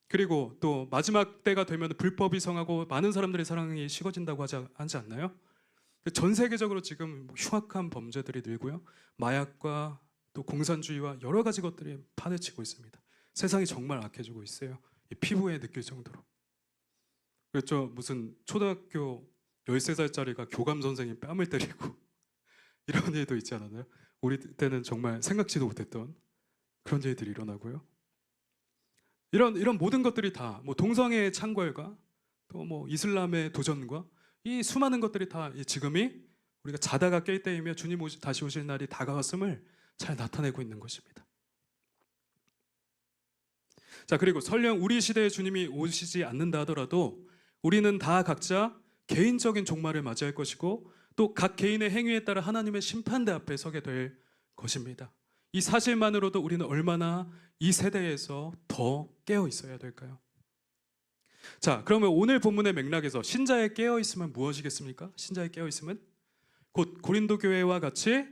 그리고 또 마지막 때가 되면 불법이 성하고 많은 사람들의 사랑이 식어진다고 하지 않나요? 전 세계적으로 지금 흉악한 범죄들이 늘고요. 마약과 또 공산주의와 여러 가지 것들이 판을 치고 있습니다. 세상이 정말 악해지고 있어요. 이 피부에 느낄 정도로. 그렇죠. 무슨 초등학교 13살짜리가 교감 선생님 뺨을 때리고 이런 일도 있지 않았나요? 우리 때는 정말 생각지도 못했던 그런 일들이 일어나고요. 이런 모든 것들이 다 뭐 동성애의 창궐과 또 뭐 이슬람의 도전과 이 수많은 것들이 다 지금이 우리가 자다가 깰 때이며 주님 다시 오실 날이 다가왔음을 잘 나타내고 있는 것입니다. 자, 그리고 설령 우리 시대에 주님이 오시지 않는다 하더라도 우리는 다 각자 개인적인 종말을 맞이할 것이고 또 각 개인의 행위에 따라 하나님의 심판대 앞에 서게 될 것입니다. 이 사실만으로도 우리는 얼마나 이 세대에서 더 깨어 있어야 될까요? 자, 그러면 오늘 본문의 맥락에서 신자의 깨어 있음은 무엇이겠습니까? 신자의 깨어 있음은 곧 고린도 교회와 같이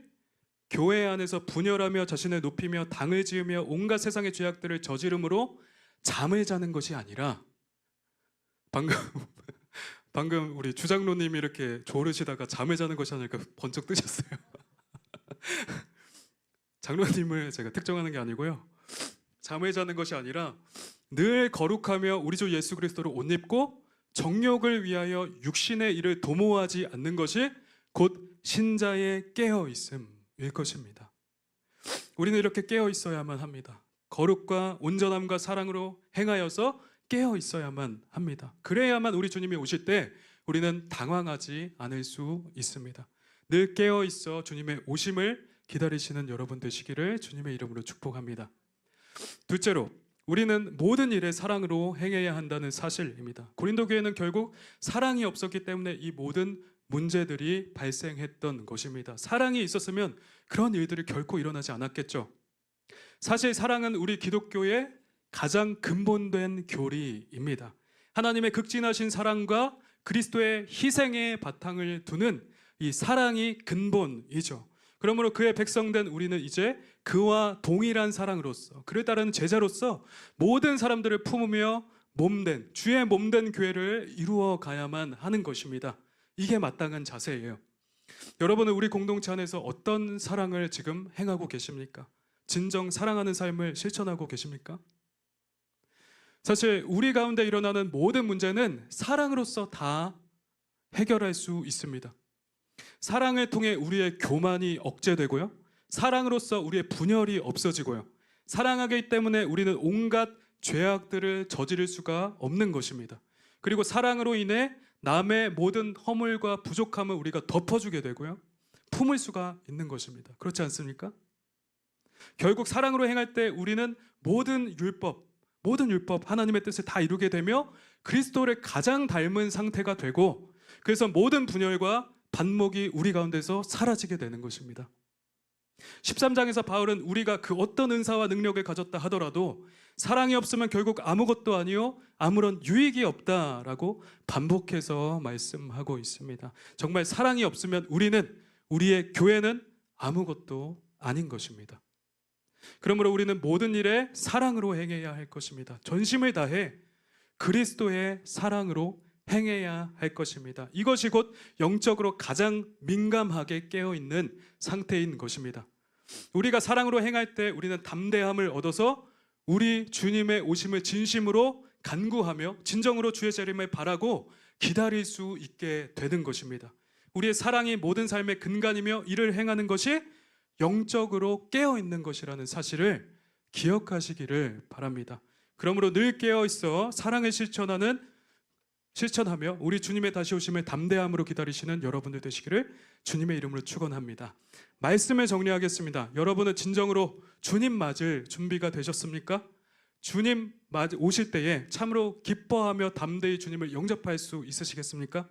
교회 안에서 분열하며 자신을 높이며 당을 지으며 온갖 세상의 죄악들을 저지름으로 잠을 자는 것이 아니라 방금 우리 주장로님이 이렇게 조르시다가 잠을 자는 것이 아닐까 번쩍 뜨셨어요. 장로님을 제가 특정하는 게 아니고요. 잠을 자는 것이 아니라 늘 거룩하며 우리 주 예수 그리스도를 옷 입고 정욕을 위하여 육신의 일을 도모하지 않는 것이 곧 신자의 깨어 있음일 것입니다. 우리는 이렇게 깨어 있어야만 합니다. 거룩과 온전함과 사랑으로 행하여서 깨어 있어야만 합니다. 그래야만 우리 주님이 오실 때 우리는 당황하지 않을 수 있습니다. 늘 깨어 있어 주님의 오심을 기다리시는 여러분 되시기를 주님의 이름으로 축복합니다. 둘째로 우리는 모든 일에 사랑으로 행해야 한다는 사실입니다. 고린도 교회는 결국 사랑이 없었기 때문에 이 모든 문제들이 발생했던 것입니다. 사랑이 있었으면 그런 일들이 결코 일어나지 않았겠죠. 사실 사랑은 우리 기독교의 가장 근본된 교리입니다. 하나님의 극진하신 사랑과 그리스도의 희생의 바탕을 두는 이 사랑이 근본이죠. 그러므로 그의 백성된 우리는 이제 그와 동일한 사랑으로서 그를 따르는 제자로서 모든 사람들을 품으며 주의 몸된 교회를 이루어 가야만 하는 것입니다. 이게 마땅한 자세예요. 여러분은 우리 공동체 안에서 어떤 사랑을 지금 행하고 계십니까? 진정 사랑하는 삶을 실천하고 계십니까? 사실 우리 가운데 일어나는 모든 문제는 사랑으로서 다 해결할 수 있습니다. 사랑을 통해 우리의 교만이 억제되고요. 사랑으로서 우리의 분열이 없어지고요. 사랑하기 때문에 우리는 온갖 죄악들을 저지를 수가 없는 것입니다. 그리고 사랑으로 인해 남의 모든 허물과 부족함을 우리가 덮어주게 되고요. 품을 수가 있는 것입니다. 그렇지 않습니까? 결국 사랑으로 행할 때 우리는 모든 율법 하나님의 뜻을 다 이루게 되며 그리스도를 가장 닮은 상태가 되고 그래서 모든 분열과 반목이 우리 가운데서 사라지게 되는 것입니다. 13장에서 바울은 우리가 그 어떤 은사와 능력을 가졌다 하더라도 사랑이 없으면 결국 아무것도 아니요 아무런 유익이 없다라고 반복해서 말씀하고 있습니다. 정말 사랑이 없으면 우리의 교회는 아무것도 아닌 것입니다. 그러므로 우리는 모든 일에 사랑으로 행해야 할 것입니다. 전심을 다해 그리스도의 사랑으로 행해야 할 것입니다. 이것이 곧 영적으로 가장 민감하게 깨어있는 상태인 것입니다. 우리가 사랑으로 행할 때 우리는 담대함을 얻어서 우리 주님의 오심을 진심으로 간구하며 진정으로 주의 재림을 바라고 기다릴 수 있게 되는 것입니다. 우리의 사랑이 모든 삶의 근간이며 이를 행하는 것이 영적으로 깨어 있는 것이라는 사실을 기억하시기를 바랍니다. 그러므로 늘 깨어 있어 사랑을 실천하며 우리 주님의 다시 오심을 담대함으로 기다리시는 여러분들 되시기를 주님의 이름으로 축원합니다. 말씀을 정리하겠습니다. 여러분은 진정으로 주님 맞을 준비가 되셨습니까? 주님 오실 때에 참으로 기뻐하며 담대히 주님을 영접할 수 있으시겠습니까?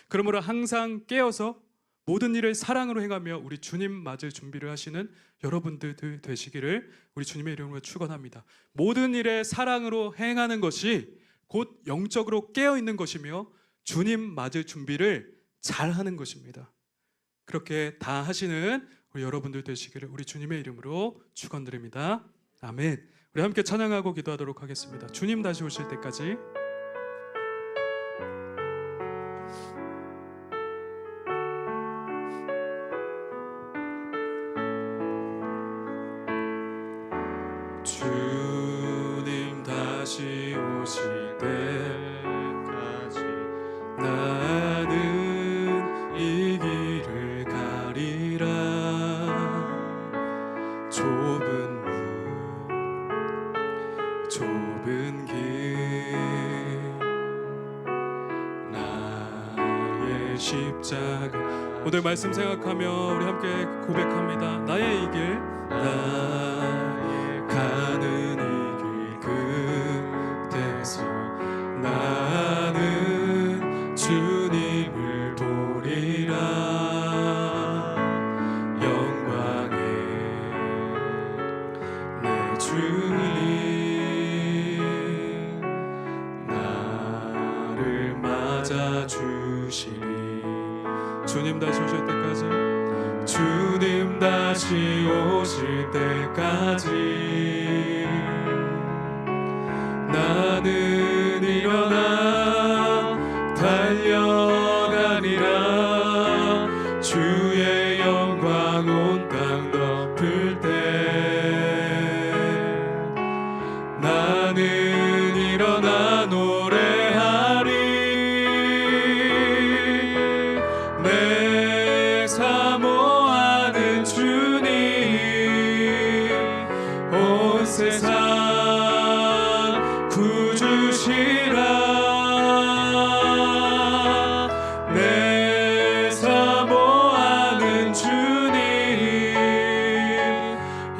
그러므로 항상 깨어서 모든 일을 사랑으로 행하며 우리 주님 맞을 준비를 하시는 여러분들 되시기를 우리 주님의 이름으로 축원합니다. 모든 일에 사랑으로 행하는 것이 곧 영적으로 깨어있는 것이며 주님 맞을 준비를 잘 하는 것입니다. 그렇게 다 하시는 우리 여러분들 되시기를 우리 주님의 이름으로 축원드립니다. 아멘. 우리 함께 찬양하고 기도하도록 하겠습니다. 주님 다시 오실 때까지. 주님 다시 오실 때까지 나는 이 길을 가리라. 좁은 길 나의 십자가. 오늘 말씀 생각하며 우리 함께 고백합니다. 나의 이 길, 나의 가는 이 길 끝에서 나는 주님을 보리라. 영광의 내 주님 나를 맞아 주시리. 주님 다시 오실 때까지, 주님 다시 오실 때까지 나는 일어나 달려가리라. 주의 영광 온 땅 덮을 때 나는 일어나 노래하리. 내 사모하는 주님 온 세상 구주시라. 내 사모하는 주님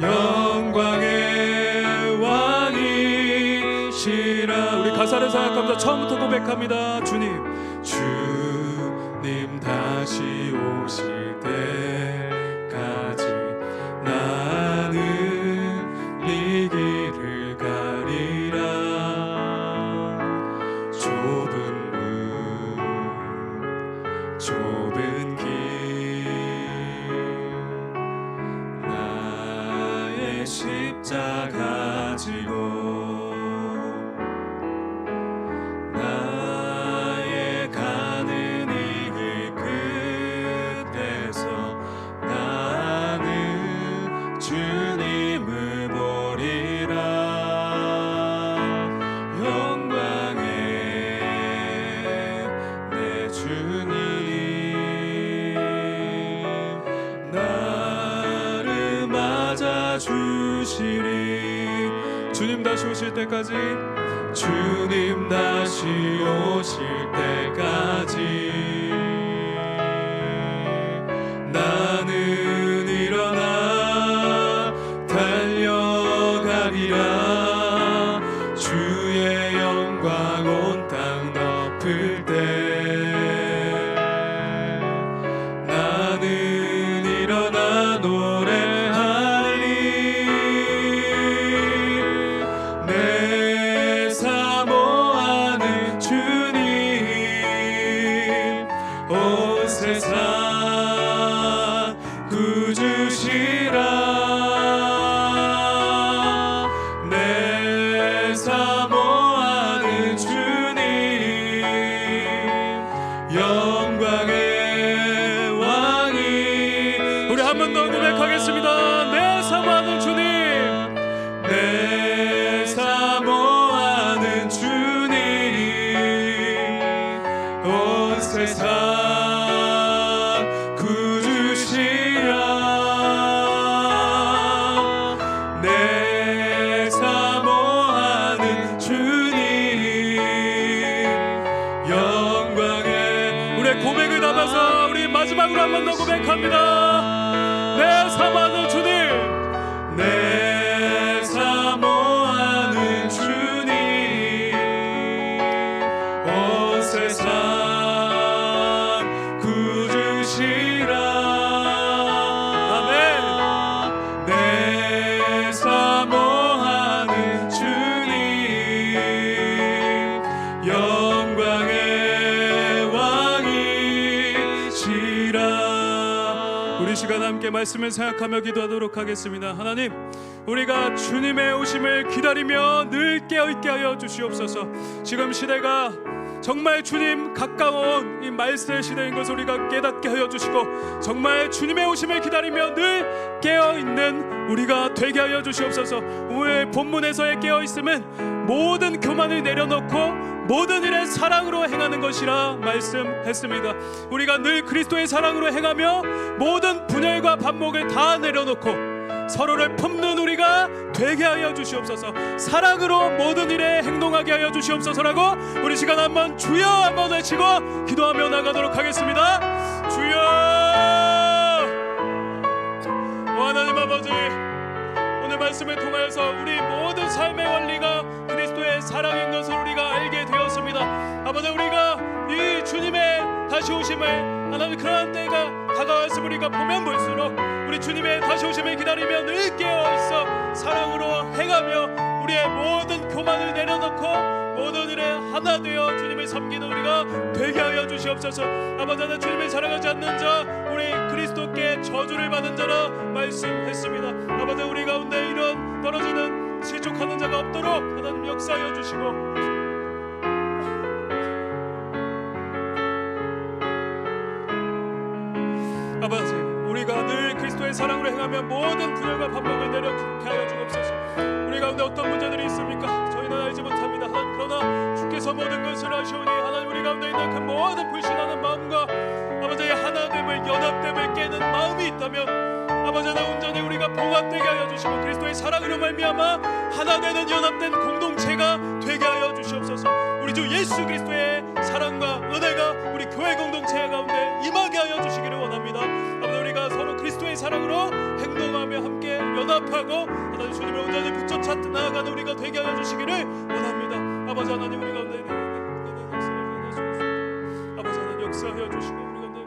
영광의 왕이시라. 우리 가사를 생각하면서 처음부터 고백합니다. 주님 다시 오실 때까지 나는 이 길을 가리라. 좁은 길 나의 십자가 지고 주님을 보리라. 영광의 내 주님 나를 맞아 주시리. 주님 다시 오실 때까지, 주님 다시 오실 때까지 나는 일어나 달려가리라. 주의 영광 온 땅 덮을 때 나는 일어나 노래하리. 내 사모하는 주님 온 세상 구주시라. 내 사모하는 주님 영광의 왕이. 우리 한 번 더 고백하겠습니다. 내 사모하는 주님, 내 사모하는 주님 온 세상 구주시라. 사모하는 주님, 내 사모하는 주님, 온 세상 구주시라. 아멘. 내 사모하는 주님, 영광의 왕이시라. 우리 시간 함께 말씀을 생각하며 기도하도록 하겠습니다. 하나님, 우리가 주님의 오심을 기다리며 늘 깨어있게 하여 주시옵소서. 지금 시대가 정말 주님 가까운 이 말씀의 시대인 것을 우리가 깨닫게 하여 주시고, 정말 주님의 오심을 기다리며 늘 깨어있는 우리가 되게 하여 주시옵소서. 오늘 본문에서의 깨어있음은 모든 교만을 내려놓고 모든 일에 사랑으로 행하는 것이라 말씀했습니다. 우리가 늘 그리스도의 사랑으로 행하며 모든 분열과 반목을 다 내려놓고 서로를 품는 우리가 되게 하여 주시옵소서. 사랑으로 모든 일에 행동하게 하여 주시옵소서라고 우리 시간 한번 주여 한번 외치고 기도하며 나가도록 하겠습니다. 주여. 오 하나님 아버지, 오늘 말씀을 통하여서 우리 모든 삶의 원리가 그리스도의 사랑인 것을 우리가 알게 되었습니다. 아버지, 우리가 이 주님의 다시 오심을 하나님 그러한 때가 다가왔음을 우리가 보면 볼수록 우리 주님의 다시 오심을 기다리며 늘 깨어있어 사랑으로 행하며 우리의 모든 교만을 내려놓고 모든 일에 하나 되어 주님을 섬기는 우리가 되게 하여 주시옵소서. 아버지, 하나 주님을 사랑하지 않는 자 우리 그리스도께 저주를 받은 자라 말씀했습니다. 아버지, 우리 가운데 이런 떨어지는 실족하는 자가 없도록 하나님 역사하여 주시고, 아버지, 우리가 늘 그리스도의 사랑으로 행하며 모든 분열과 반목을 내려놓게 하여 주옵소서. 우리 가운데 어떤 문제들이 있습니까? 저희는 알지 못합니다. 하나님, 그러나 주께서 모든 것을 아시오니 하나님, 우리 가운데 있는 그 모든 불신하는 마음과 아버지의 하나됨을 연합됨을 깨는 마음이 있다면 아버지, 하나 온전히 우리가 봉합되게 하여 주시고 그리스도의 사랑으로 말미암아 하나 되는 연합된 공동체가 되게 하여 주시옵소서. 우리 주 예수 그리스도의 사랑과 은혜가 우리 교회 공동체 가운데 임하게 하여 주시기를 원합니다. 아버지, 우리가 서로 그리스도의 사랑으로 행동하며 함께 연합하고 하나님 주님을 온전히 붙여찾 나아가는 우리가 되게 하여 주시기를 원합니다. 아버지 하나님, 우리 가운데 아버지 하나님 역사하여 주시고 우리 가운데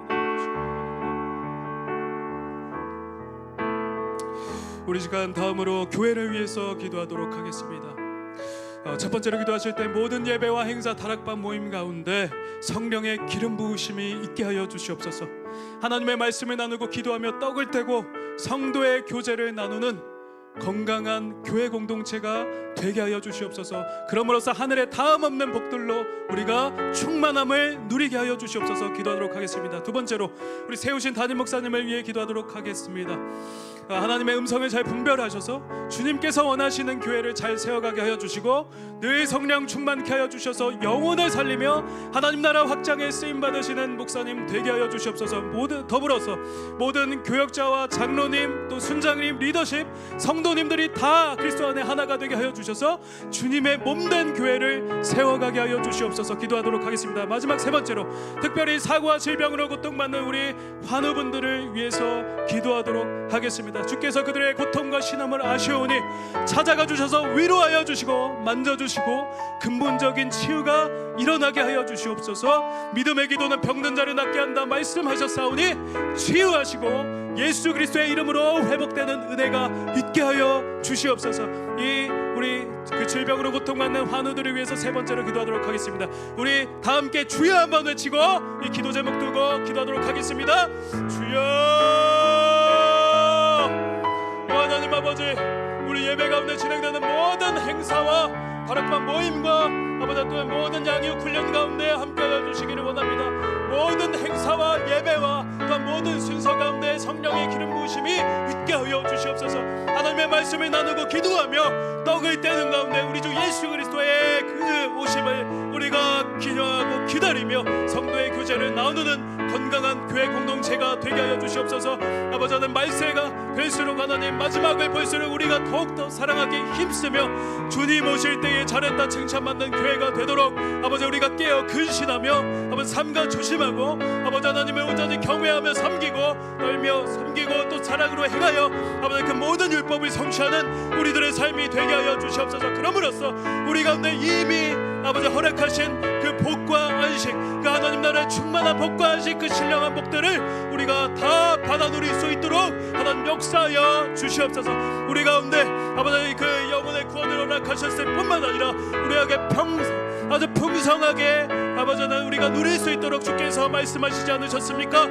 우리 시간 다음으로 교회를 위해서 기도하도록 하겠습니다. 첫 번째로 기도하실 때 모든 예배와 행사 다락방 모임 가운데 성령의 기름 부으심이 있게 하여 주시옵소서. 하나님의 말씀을 나누고 기도하며 떡을 떼고 성도의 교제를 나누는 건강한 교회 공동체가 되게 하여 주시옵소서. 그럼으로써 하늘의 다음 없는 복들로 우리가 충만함을 누리게 하여 주시옵소서. 기도하도록 하겠습니다. 두 번째로 우리 세우신 담임 목사님을 위해 기도하도록 하겠습니다. 하나님의 음성을 잘 분별하셔서 주님께서 원하시는 교회를 잘 세워가게 하여 주시고 늘 성령 충만케 하여 주셔서 영혼을 살리며 하나님 나라 확장에 쓰임받으시는 목사님 되게 하여 주시옵소서. 더불어서 모든 교역자와 장로님 또 순장님 리더십 성도님들이 다 그리스도 안에 하나가 되게 하여 주셔서 주님의 몸된 교회를 세워가게 하여 주시옵소서. 기도하도록 하겠습니다. 마지막 세 번째로 특별히 사고와 질병으로 고통받는 우리 환우분들을 위해서 기도하도록 하겠습니다. 주께서 그들의 고통과 신음을 아시오니 찾아가 주셔서 위로하여 주시고 만져주시고 근본적인 치유가 일어나게 하여 주시옵소서. 믿음의 기도는 병든 자를 낫게 한다 말씀하셨사오니 치유하시고 예수 그리스도의 이름으로 회복되는 은혜가 있게 하여 주시옵소서. 이 우리 그 질병으로 고통받는 환우들을 위해서 세 번째로 기도하도록 하겠습니다. 우리 다 함께 주여 한번 외치고 이 기도 제목 두고 기도하도록 하겠습니다. 주여. 하나님 아버지, 우리 예배 가운데 진행되는 모든 행사와 다락방 모임과 아버지 또한 모든 양육 훈련 가운데 함께하여 주시기를 원합니다. 모든 행사와 예배와 또한 모든 순서 가운데 성령의 기름 부으심이 있게 하여 주시옵소서. 하나님의 말씀을 나누고 기도하며 떡을 떼는 가운데 우리 주 예수 그리스도의 그 오심을 우리가 기념하고 기다리며 성도의 교제를 나누는 건강한 교회 공동체가 되게 하여 주시옵소서. 아버지 하나님, 말세가 될수록 하나님, 마지막을 볼수록 우리가 더욱더 사랑하기 힘쓰며 주님 오실 때에 잘했다 칭찬받는 교회가 되도록 아버지 우리가 깨어 근신하며 아버지 삼가 조심하고 아버지 하나님을 온전히 경외하며 섬기고 떨며 섬기고 또 사랑으로 행하여 아버지 그 모든 율법을 성취하는 우리들의 삶이 되게 하여 주시옵소서. 그럼으로써 우리 가운데 이미 아버지 허락하신 그 복과 안식, 그 하나님 나라의 충만한 복과 안식, 그 신령한 복들을 우리가 다 받아 누릴 수 있도록 하나님 역사하여 주시옵소서. 우리 가운데 아버지 그 영혼의 구원을 허락하셨을 뿐만 아니라 우리에게 아주 풍성하게 아버지 하나님 우리가 누릴 수 있도록 주께서 말씀하시지 않으셨습니까?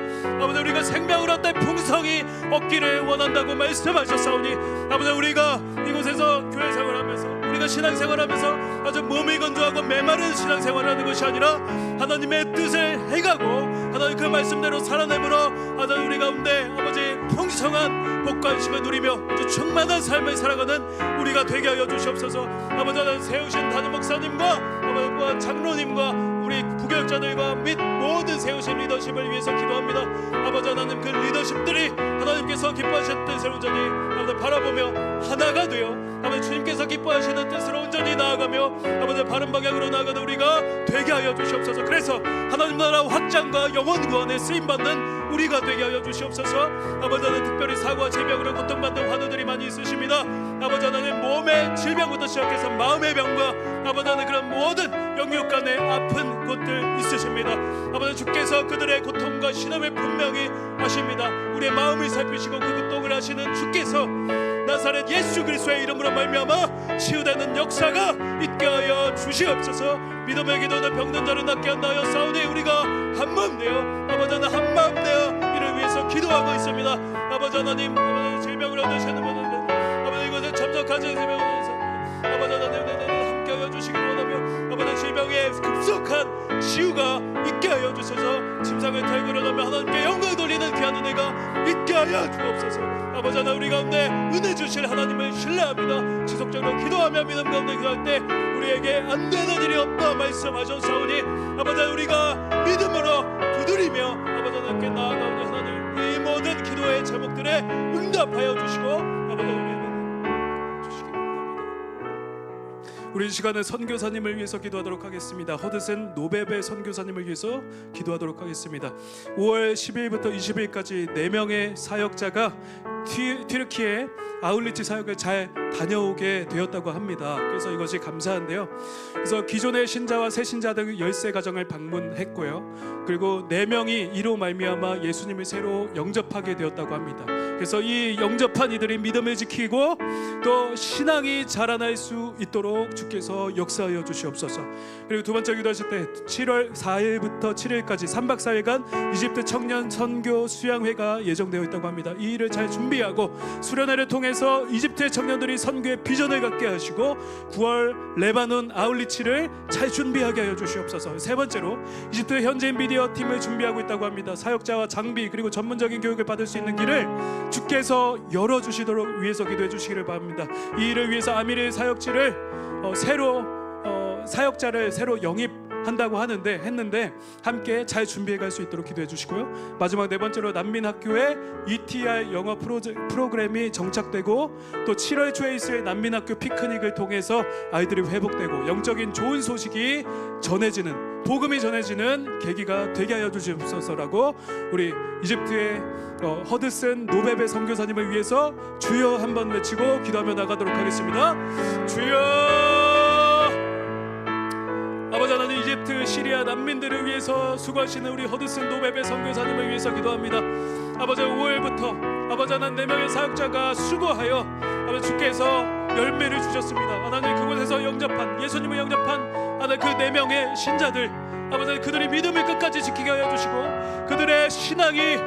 아버지 우리가 생명을 얻되 풍성히 얻기를 원한다고 말씀하셨사오니 아버지 우리가 이곳에서 교회 생활하면서 우리가 신앙생활하면서 아주 몸이 건조하고 메마른 신앙생활하는 것이 아니라 하나님의 뜻을 행하고 하나님 그 말씀대로 살아내므로 아버지 우리 가운데 아버지 풍성한 복과 안식을 누리며 아주 충만한 삶을 살아가는 우리가 되게 하여 주시옵소서. 아버지 하나님 세우신 담임 목사님과 아버지 장로님과 우리 부교육자들과 및 모든 세우신 리더십을 위해서 기도합니다. 아버지 하나님 그 리더십들이 하나님께서 기뻐하시는 뜻을 온전히 아버지 바라보며 하나가 되어 아버지 주님께서 기뻐하시는 뜻으로 온전히 나아가며 아버지 바른 방향으로 나아가는 우리가 되게 하여 주시옵소서. 그래서 하나님 나라 확장과 영혼 구원에 쓰임받는 우리가 되게 하여 주시옵소서. 아버지 하나님 특별히 사고와 질병으로 고통받는 환우들이 많이 있으십니다. 아버지 하나님 몸의 질병부터 시작해서 마음의 병과 아버지 하나님 그런 모든 영육 간의 아픈 곳들 있으십니다. 아버지 주께서 그들의 고통과 신음을 분명히 아십니다. 우리의 마음을 살피시고 그 고통을 아시는 주께서 나사렛 예수 그리스도의 이름으로 말미암아 치유되는 역사가 있게 하여 주시옵소서. 믿음의 기도는 병든 자를 낫게 한다 하여 싸우니 우리가 한마음 내어 아버지 하나님 한마음 내어 이를 위해서 기도하고 있습니다. 아버지 하나님 아버지 질병을 얻으시는 분들 아버지 이곳에 참석하지 질병을 얻으셔서 아버지 하나님 함께 하여 주시기 원하며 아버지 질병의 급속한 치유가 있게 하여 주셔서 침상을 털고 일어나며 하나님께 영광을 돌리는 귀한 은혜가 있게 하여 주옵소서. 아버지 하나님 우리 가운데 은혜 주실 하나님을 신뢰합니다. 지속적으로 기도하며 믿음 가운데 그할 때 우리에게 안 되는 일이 없다 말씀하셨사오니 아버지 우리가 믿음으로 두드리며 아버지 하나님께 나아가오니 하나님 이 모든 기도의 제목들에 응답하여 주시고 아버지 우리에게 주시기 바랍니다. 우리 이 시간에 선교사님을 위해서 기도하도록 하겠습니다. 허드슨 노베베 선교사님을 위해서 기도하도록 하겠습니다. 5월 10일부터 20일까지 4명의 사역자가 튀르키예 아울리치 사역을 잘 다녀오게 되었다고 합니다. 그래서 이것이 감사한데요. 그래서 기존의 신자와 새 신자 등 13가정을 방문했고요. 그리고 4명이 이로 말미암아 예수님을 새로 영접하게 되었다고 합니다. 그래서 이 영접한 이들이 믿음을 지키고 또 신앙이 자라날 수 있도록 주께서 역사하여 주시옵소서. 그리고 두 번째 기도하실 때 7월 4일부터 7일까지 3박 4일간 이집트 청년 선교 수양회가 예정되어 있다고 합니다. 이 일을 잘 준비하고 수련회를 통해서 이집트의 청년들이 선교의 비전을 갖게 하시고 9월 레바논 아울리치를 잘 준비하게 하여 주시옵소서. 세 번째로 이집트 현지인 미디어 팀을 준비하고 있다고 합니다. 사역자와 장비 그리고 전문적인 교육을 받을 수 있는 길을 주께서 열어주시도록 위해서 기도해 주시기를 바랍니다. 이 일을 위해서 아미르 사역지를 사역자를 새로 영입한다고 했는데 함께 잘 준비해 갈 수 있도록 기도해 주시고요. 마지막 네 번째로 난민학교에 ETR 영어 프로그램이 정착되고 또 7월 초에 있을 난민학교 피크닉을 통해서 아이들이 회복되고 영적인 좋은 소식이 전해지는 복음이 전해지는 계기가 되게 하여 주시옵소서라고 우리 이집트의 허드슨 노베베 선교사님을 위해서 주여 한번 외치고 기도하며 나가도록 하겠습니다. 주여. 아버지 하나님 이집트 시리아 난민들을 위해서 수고하시는 우리 허드슨 노베베 선교사님을 위해서 기도합니다. 아버지 5월부터 아버지 하나님 4명의 사역자가 수고하여 아버지 주께서 열매를 주셨습니다. 하나님 그곳에서 영접한 예수님을 영접한 하나님 그 4명의 신자들 아버지 그들이 믿음을 끝까지 지키게 하여 주시고 그들의 신앙이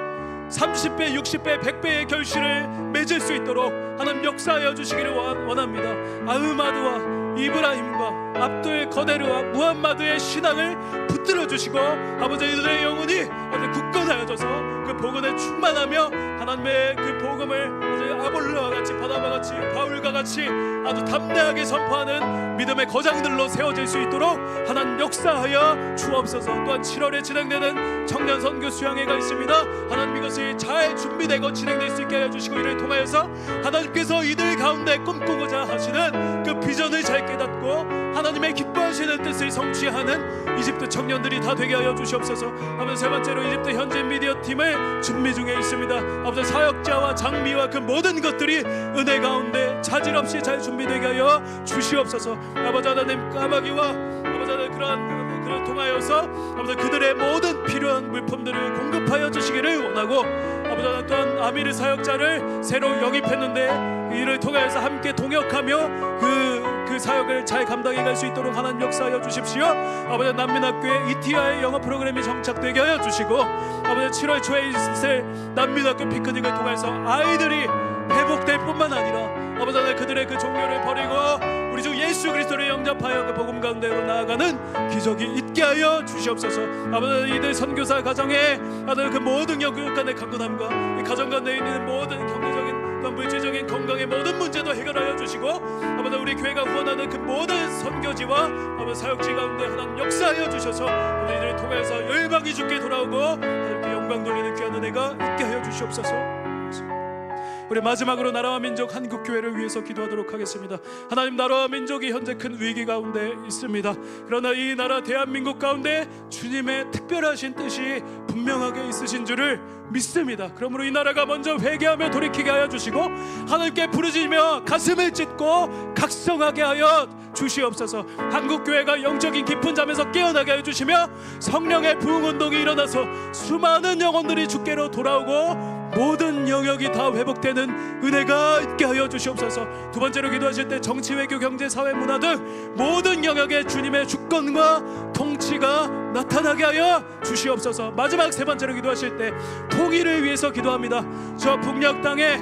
30배, 60배, 100배의 결실을 맺을 수 있도록 하나님 역사하여 주시기를 원합니다. 아흐마드와 이브라힘과 압도의 거데르와 무함마드의 신앙을 붙들어 주시고 아버지 이들의 영혼이 아버지 굳건하여져서 그 복음에 충만하며 하나님의 그 복음을 아버지 아볼로와 같이 바나바와 같이 바울과 같이 아주 담대하게 선포하는 믿음의 거장들로 세워질 수 있도록 하나님 역사하여 주옵소서. 또한 7월에 진행되는 청년 선교 수양회가 있습니다. 하나님 이것이 잘 준비되고 진행될 수 있게 하여 주시고 이를 통하여서 하나님께서 이들 가운데 꿈꾸고자 하시는 그 비전을 잘 깨닫고 하나님의 기뻐하시는 뜻을 성취하는 이집트 청년들이 다 되게 하여 주시옵소서. 아버지 세 번째로 이집트 현지 미디어 팀을 준비 중에 있습니다. 아버지 사역자와 장비와 그 모든 것들이 은혜 가운데 차질 없이 잘 준비되게 하여 주시옵소서. 아버지 하나님 까마귀와 아버지 하나님 그를 통하여서 아버지 그들의 모든 필요한 물품들을 공급하여 주시기를 원하고 아버지 하나님 또한 아미르 사역자를 새로 영입했는데 이를 통하여서 함께 동역하며 그 사역을 잘 감당해 갈 수 있도록 하나님 역사하여 주십시오. 아버지 난민학교에 ETI 영어 프로그램이 정착되게 하여 주시고 아버지 7월 초에 있을 난민학교 피크닉을 통해서 아이들이 회복될 뿐만 아니라 아버지 하나님 그들의 그 종교를 버리고 우리 주 예수 그리스도를 영접하여 그 복음 가운데로 나아가는 기적이 있게 하여 주시옵소서. 아버지 이들 선교사 가정에 아들 그 모든 영육간의 강건함과 이 가정 가운데 있는 모든 경제적인 물질적인 건강의 모든 문제도 해결하여 주시고 아버지 우리 교회가 후원하는 그 모든 선교지와 아버지 사역지 가운데 하나님 역사하여 주셔서 아버지 이들을 통해서 열방이 주께 돌아오고 하나님께 영광 돌리는 귀한 은혜가 있게 하여 주시옵소서. 우리 마지막으로 나라와 민족 한국교회를 위해서 기도하도록 하겠습니다. 하나님 나라와 민족이 현재 큰 위기 가운데 있습니다. 그러나 이 나라 대한민국 가운데 주님의 특별하신 뜻이 분명하게 있으신 줄을 믿습니다. 그러므로 이 나라가 먼저 회개하며 돌이키게 하여 주시고 하나님께 부르짖으며 가슴을 찢고 각성하게 하여 주시옵소서. 한국교회가 영적인 깊은 잠에서 깨어나게 하여 주시며 성령의 부흥운동이 일어나서 수많은 영혼들이 주께로 돌아오고 모든 영역이 다 회복되는 은혜가 있게 하여 주시옵소서. 두 번째로 기도하실 때 정치, 외교, 경제, 사회, 문화 등 모든 영역에 주님의 주권과 통치가 나타나게 하여 주시옵소서. 마지막 세 번째로 기도하실 때 통일을 위해서 기도합니다. 저 북녘 땅에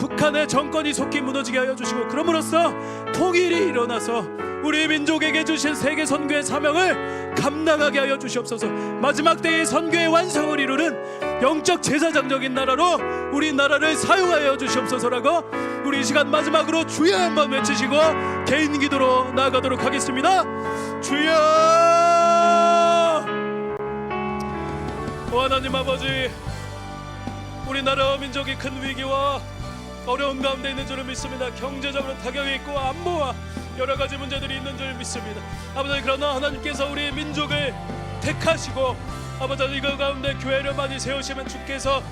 북한의 정권이 속히 무너지게 하여 주시고 그럼으로써 통일이 일어나서 우리 민족에게 주신 세계 선교의 사명을 감당하게 하여 주시옵소서. 마지막 때의 선교의 완성을 이루는 영적 제사장적인 나라로 우리 나라를 사용하여 주시옵소서라고 우리 이 시간 마지막으로 주여 한번 외치시고 개인 기도로 나아가도록 하겠습니다. 주여! 하나님 아버지, 우리나라 민족이 큰 위기와 어려운 가운데 있는 줄을 믿습니다. 경제적으로 타격이 있고 안보와 여러 가지 문제들이 있는 줄 믿습니다. 아버지 그러나 하나님께서 우리 민족을 택하시고 아버지 이거 가운데 교회를 많이 세우시면 주께서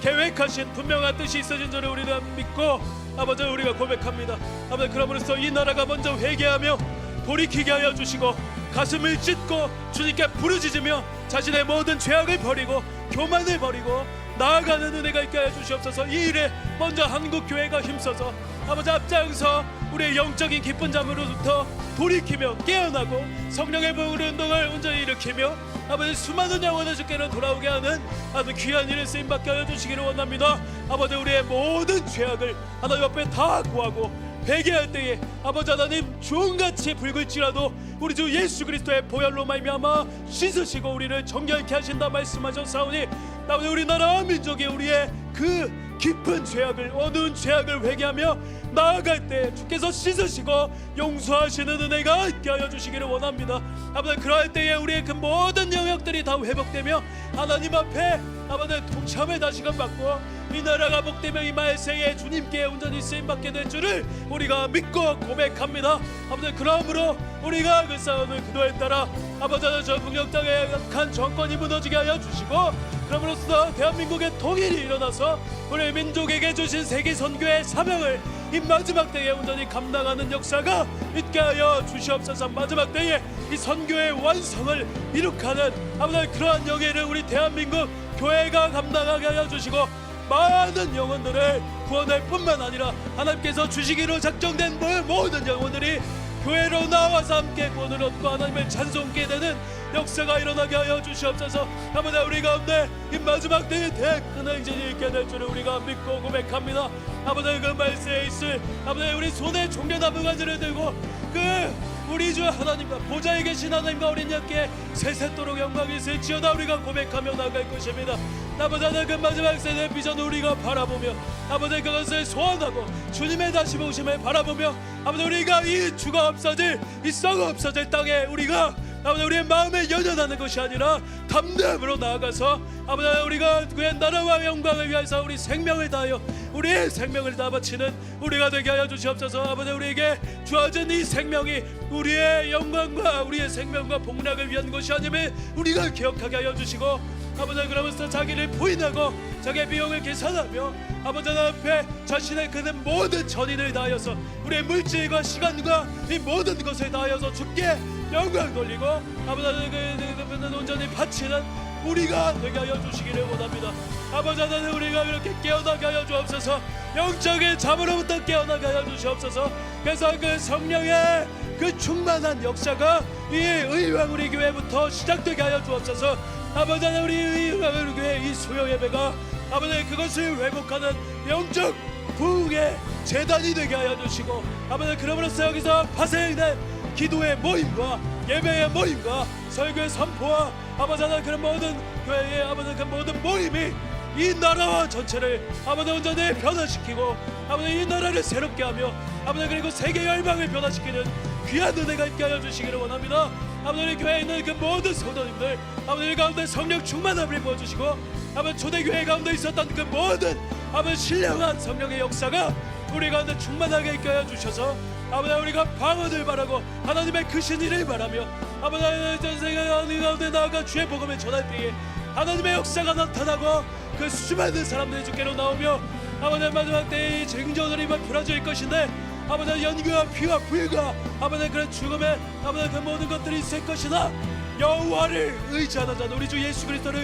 계획하신 분명한 뜻이 있어진 줄을 우리는 믿고 아버지 우리가 고백합니다. 아버지 그러므로써 이 나라가 먼저 회개하며 돌이키게 하여 주시고 가슴을 찢고 주님께 부르짖으며 자신의 모든 죄악을 버리고 교만을 버리고 나아가는 은혜가 있게 하여 주시옵소서. 이 일에 먼저 한국교회가 힘써서 아버지 앞장서 우리의 영적인 기쁜 잠으로부터 돌이키며 깨어나고 성령의 부흥 운동을 온전히 일으키며 아버지 수많은 영혼을 주께로 돌아오게 하는 아주 귀한 일을 쓰임받게 하여 주시기를 원합니다. 아버지 우리의 모든 죄악을 하나님 앞에 다 구하고 회개할 때에 아버지 하나님 주홍같이 붉을지라도 우리 주 예수 그리스도의 보혈로 말미암아 씻으시고 우리를 정결케 하신다 말씀하셨사오니 아버지 우리나라 민족이 우리의 그 깊은 죄악을 어두운 죄악을 회개하며 나아갈 때 주께서 씻으시고 용서하시는 은혜가 있게 하여 주시기를 원합니다. 아버지 그럴 때에 우리의 그 모든 영역들이 다 회복되며 하나님 앞에 아버지 동참의 다시금 받고 이 나라가 복되며 이 말세에 주님께 온전히 쓰임받게 될 줄을 우리가 믿고 고백합니다. 아버지 그러므로 우리가 그 싸움을 기도에 따라 아버지 저 북녘 땅의 약한 정권이 무너지게 하여 주시고 그럼으로써 대한민국의 통일이 일어나서 우리 민족에게 주신 세계 선교의 사명을 이 마지막 때에 온전히 감당하는 역사가 있게 하여 주시옵소서. 마지막 때에 이 선교의 완성을 이룩하는 아버지 그러한 영예를 우리 대한민국 교회가 감당하게 하여 주시고 많은 영혼들을 구원할 뿐만 아니라 하나님께서 주시기로 작정된 모든 영혼들이 교회로 나와서 함께 구원을 얻고 하나님을 찬송하게 되는 역사가 일어나게 하여 주시옵소서. 아버지 우리 가운데 이 마지막 때에 큰 행진이 있게 될 줄을 우리가 믿고 고백합니다. 아버지 그 말씀에 있을 아버지 우리 손에 종려나무 가지를 들고 그 우리 주 하나님과 보좌에 계신 하나님과 우리 함께 세세토록 영광이 있을지어다 우리가 고백하며 나갈 것입니다. 아버지 하나님 그 마지막 세대의 비전을 우리가 바라보며 아버지 그것을 소원하고 주님의 다시 오심을 바라보며 아버지 우리가 이 주가 없어질 이 썩어 없어질 땅에 우리가 아버지 우리의 마음에 연연하는 것이 아니라 담대함으로 나아가서 아버지 우리가 그의 나라와 영광을 위해서 우리 생명을 다하여 우리의 생명을 다 바치는 우리가 되게 하여 주시옵소서. 아버지 우리에게 주어진 이 생명이 우리의 영광과 우리의 생명과 복락을 위한 것이 아님을 우리가 기억하게 하여 주시고 아버지 그러면서 자기를 부인하고 자기의 비용을 계산하며 아버지 앞에 자신의 그는 모든 전인을 다하여서 우리의 물질과 시간과 이 모든 것을 다하여서 주께 영광 돌리고 아버지 그분은 온전히 바치는 우리가 되게 하여 주시기를 원합니다. 아버지 하나님 우리가 이렇게 깨어나게 하여 주옵소서. 영적인 잠으로부터 깨어나게 하여 주시옵소서. 그래서 그 성령의 그 충만한 역사가 이 의왕 우리 교회부터 시작되게 하여 주옵소서. 아버지 하나님 우리 의왕 우리 교회 이 수요 예배가 아버지 그것을 회복하는 영적 부흥의 재단이 되게 하여 주시고 아버지 그러므로써 여기서 파생된 기도의 모임과 예배의 모임과 설교의 선포와 아버지 하나님 그런 모든 교회의 아버지 그 모든 모임이 이 나라와 전체를 아버지 온전히 변화시키고 아버지 이 나라를 새롭게 하며 아버지 그리고 세계 열방을 변화시키는 귀한 은혜가 있게 하여 주시기를 원합니다. 아버지 우리 교회에 있는 그 모든 성도님들 아버지 우리 가운데 성령 충만함을 부어주시고 아버지 초대교회 가운데 있었던 그 모든 아버지 신령한 성령의 역사가 우리 가운데 충만하게 있게 하여 주셔서 아버지 우리가 방언을 바라고 하나님의 크신 일을 바라며 아버지 전세계 가운데 나아가 주의 복음을 전할 때에 하나님의 역사가 나타나고 그 수많은 사람들이 주께로 나오며 아버지 마지막 때에 쟁전을 입어 풀어질 것인데 아버지 연기와 피와 불과 아버지 그런 죽음에 아버지 그 모든 것들이 있을 것이나 여호와를 의지하는 자는 우리 주 예수 그리스도를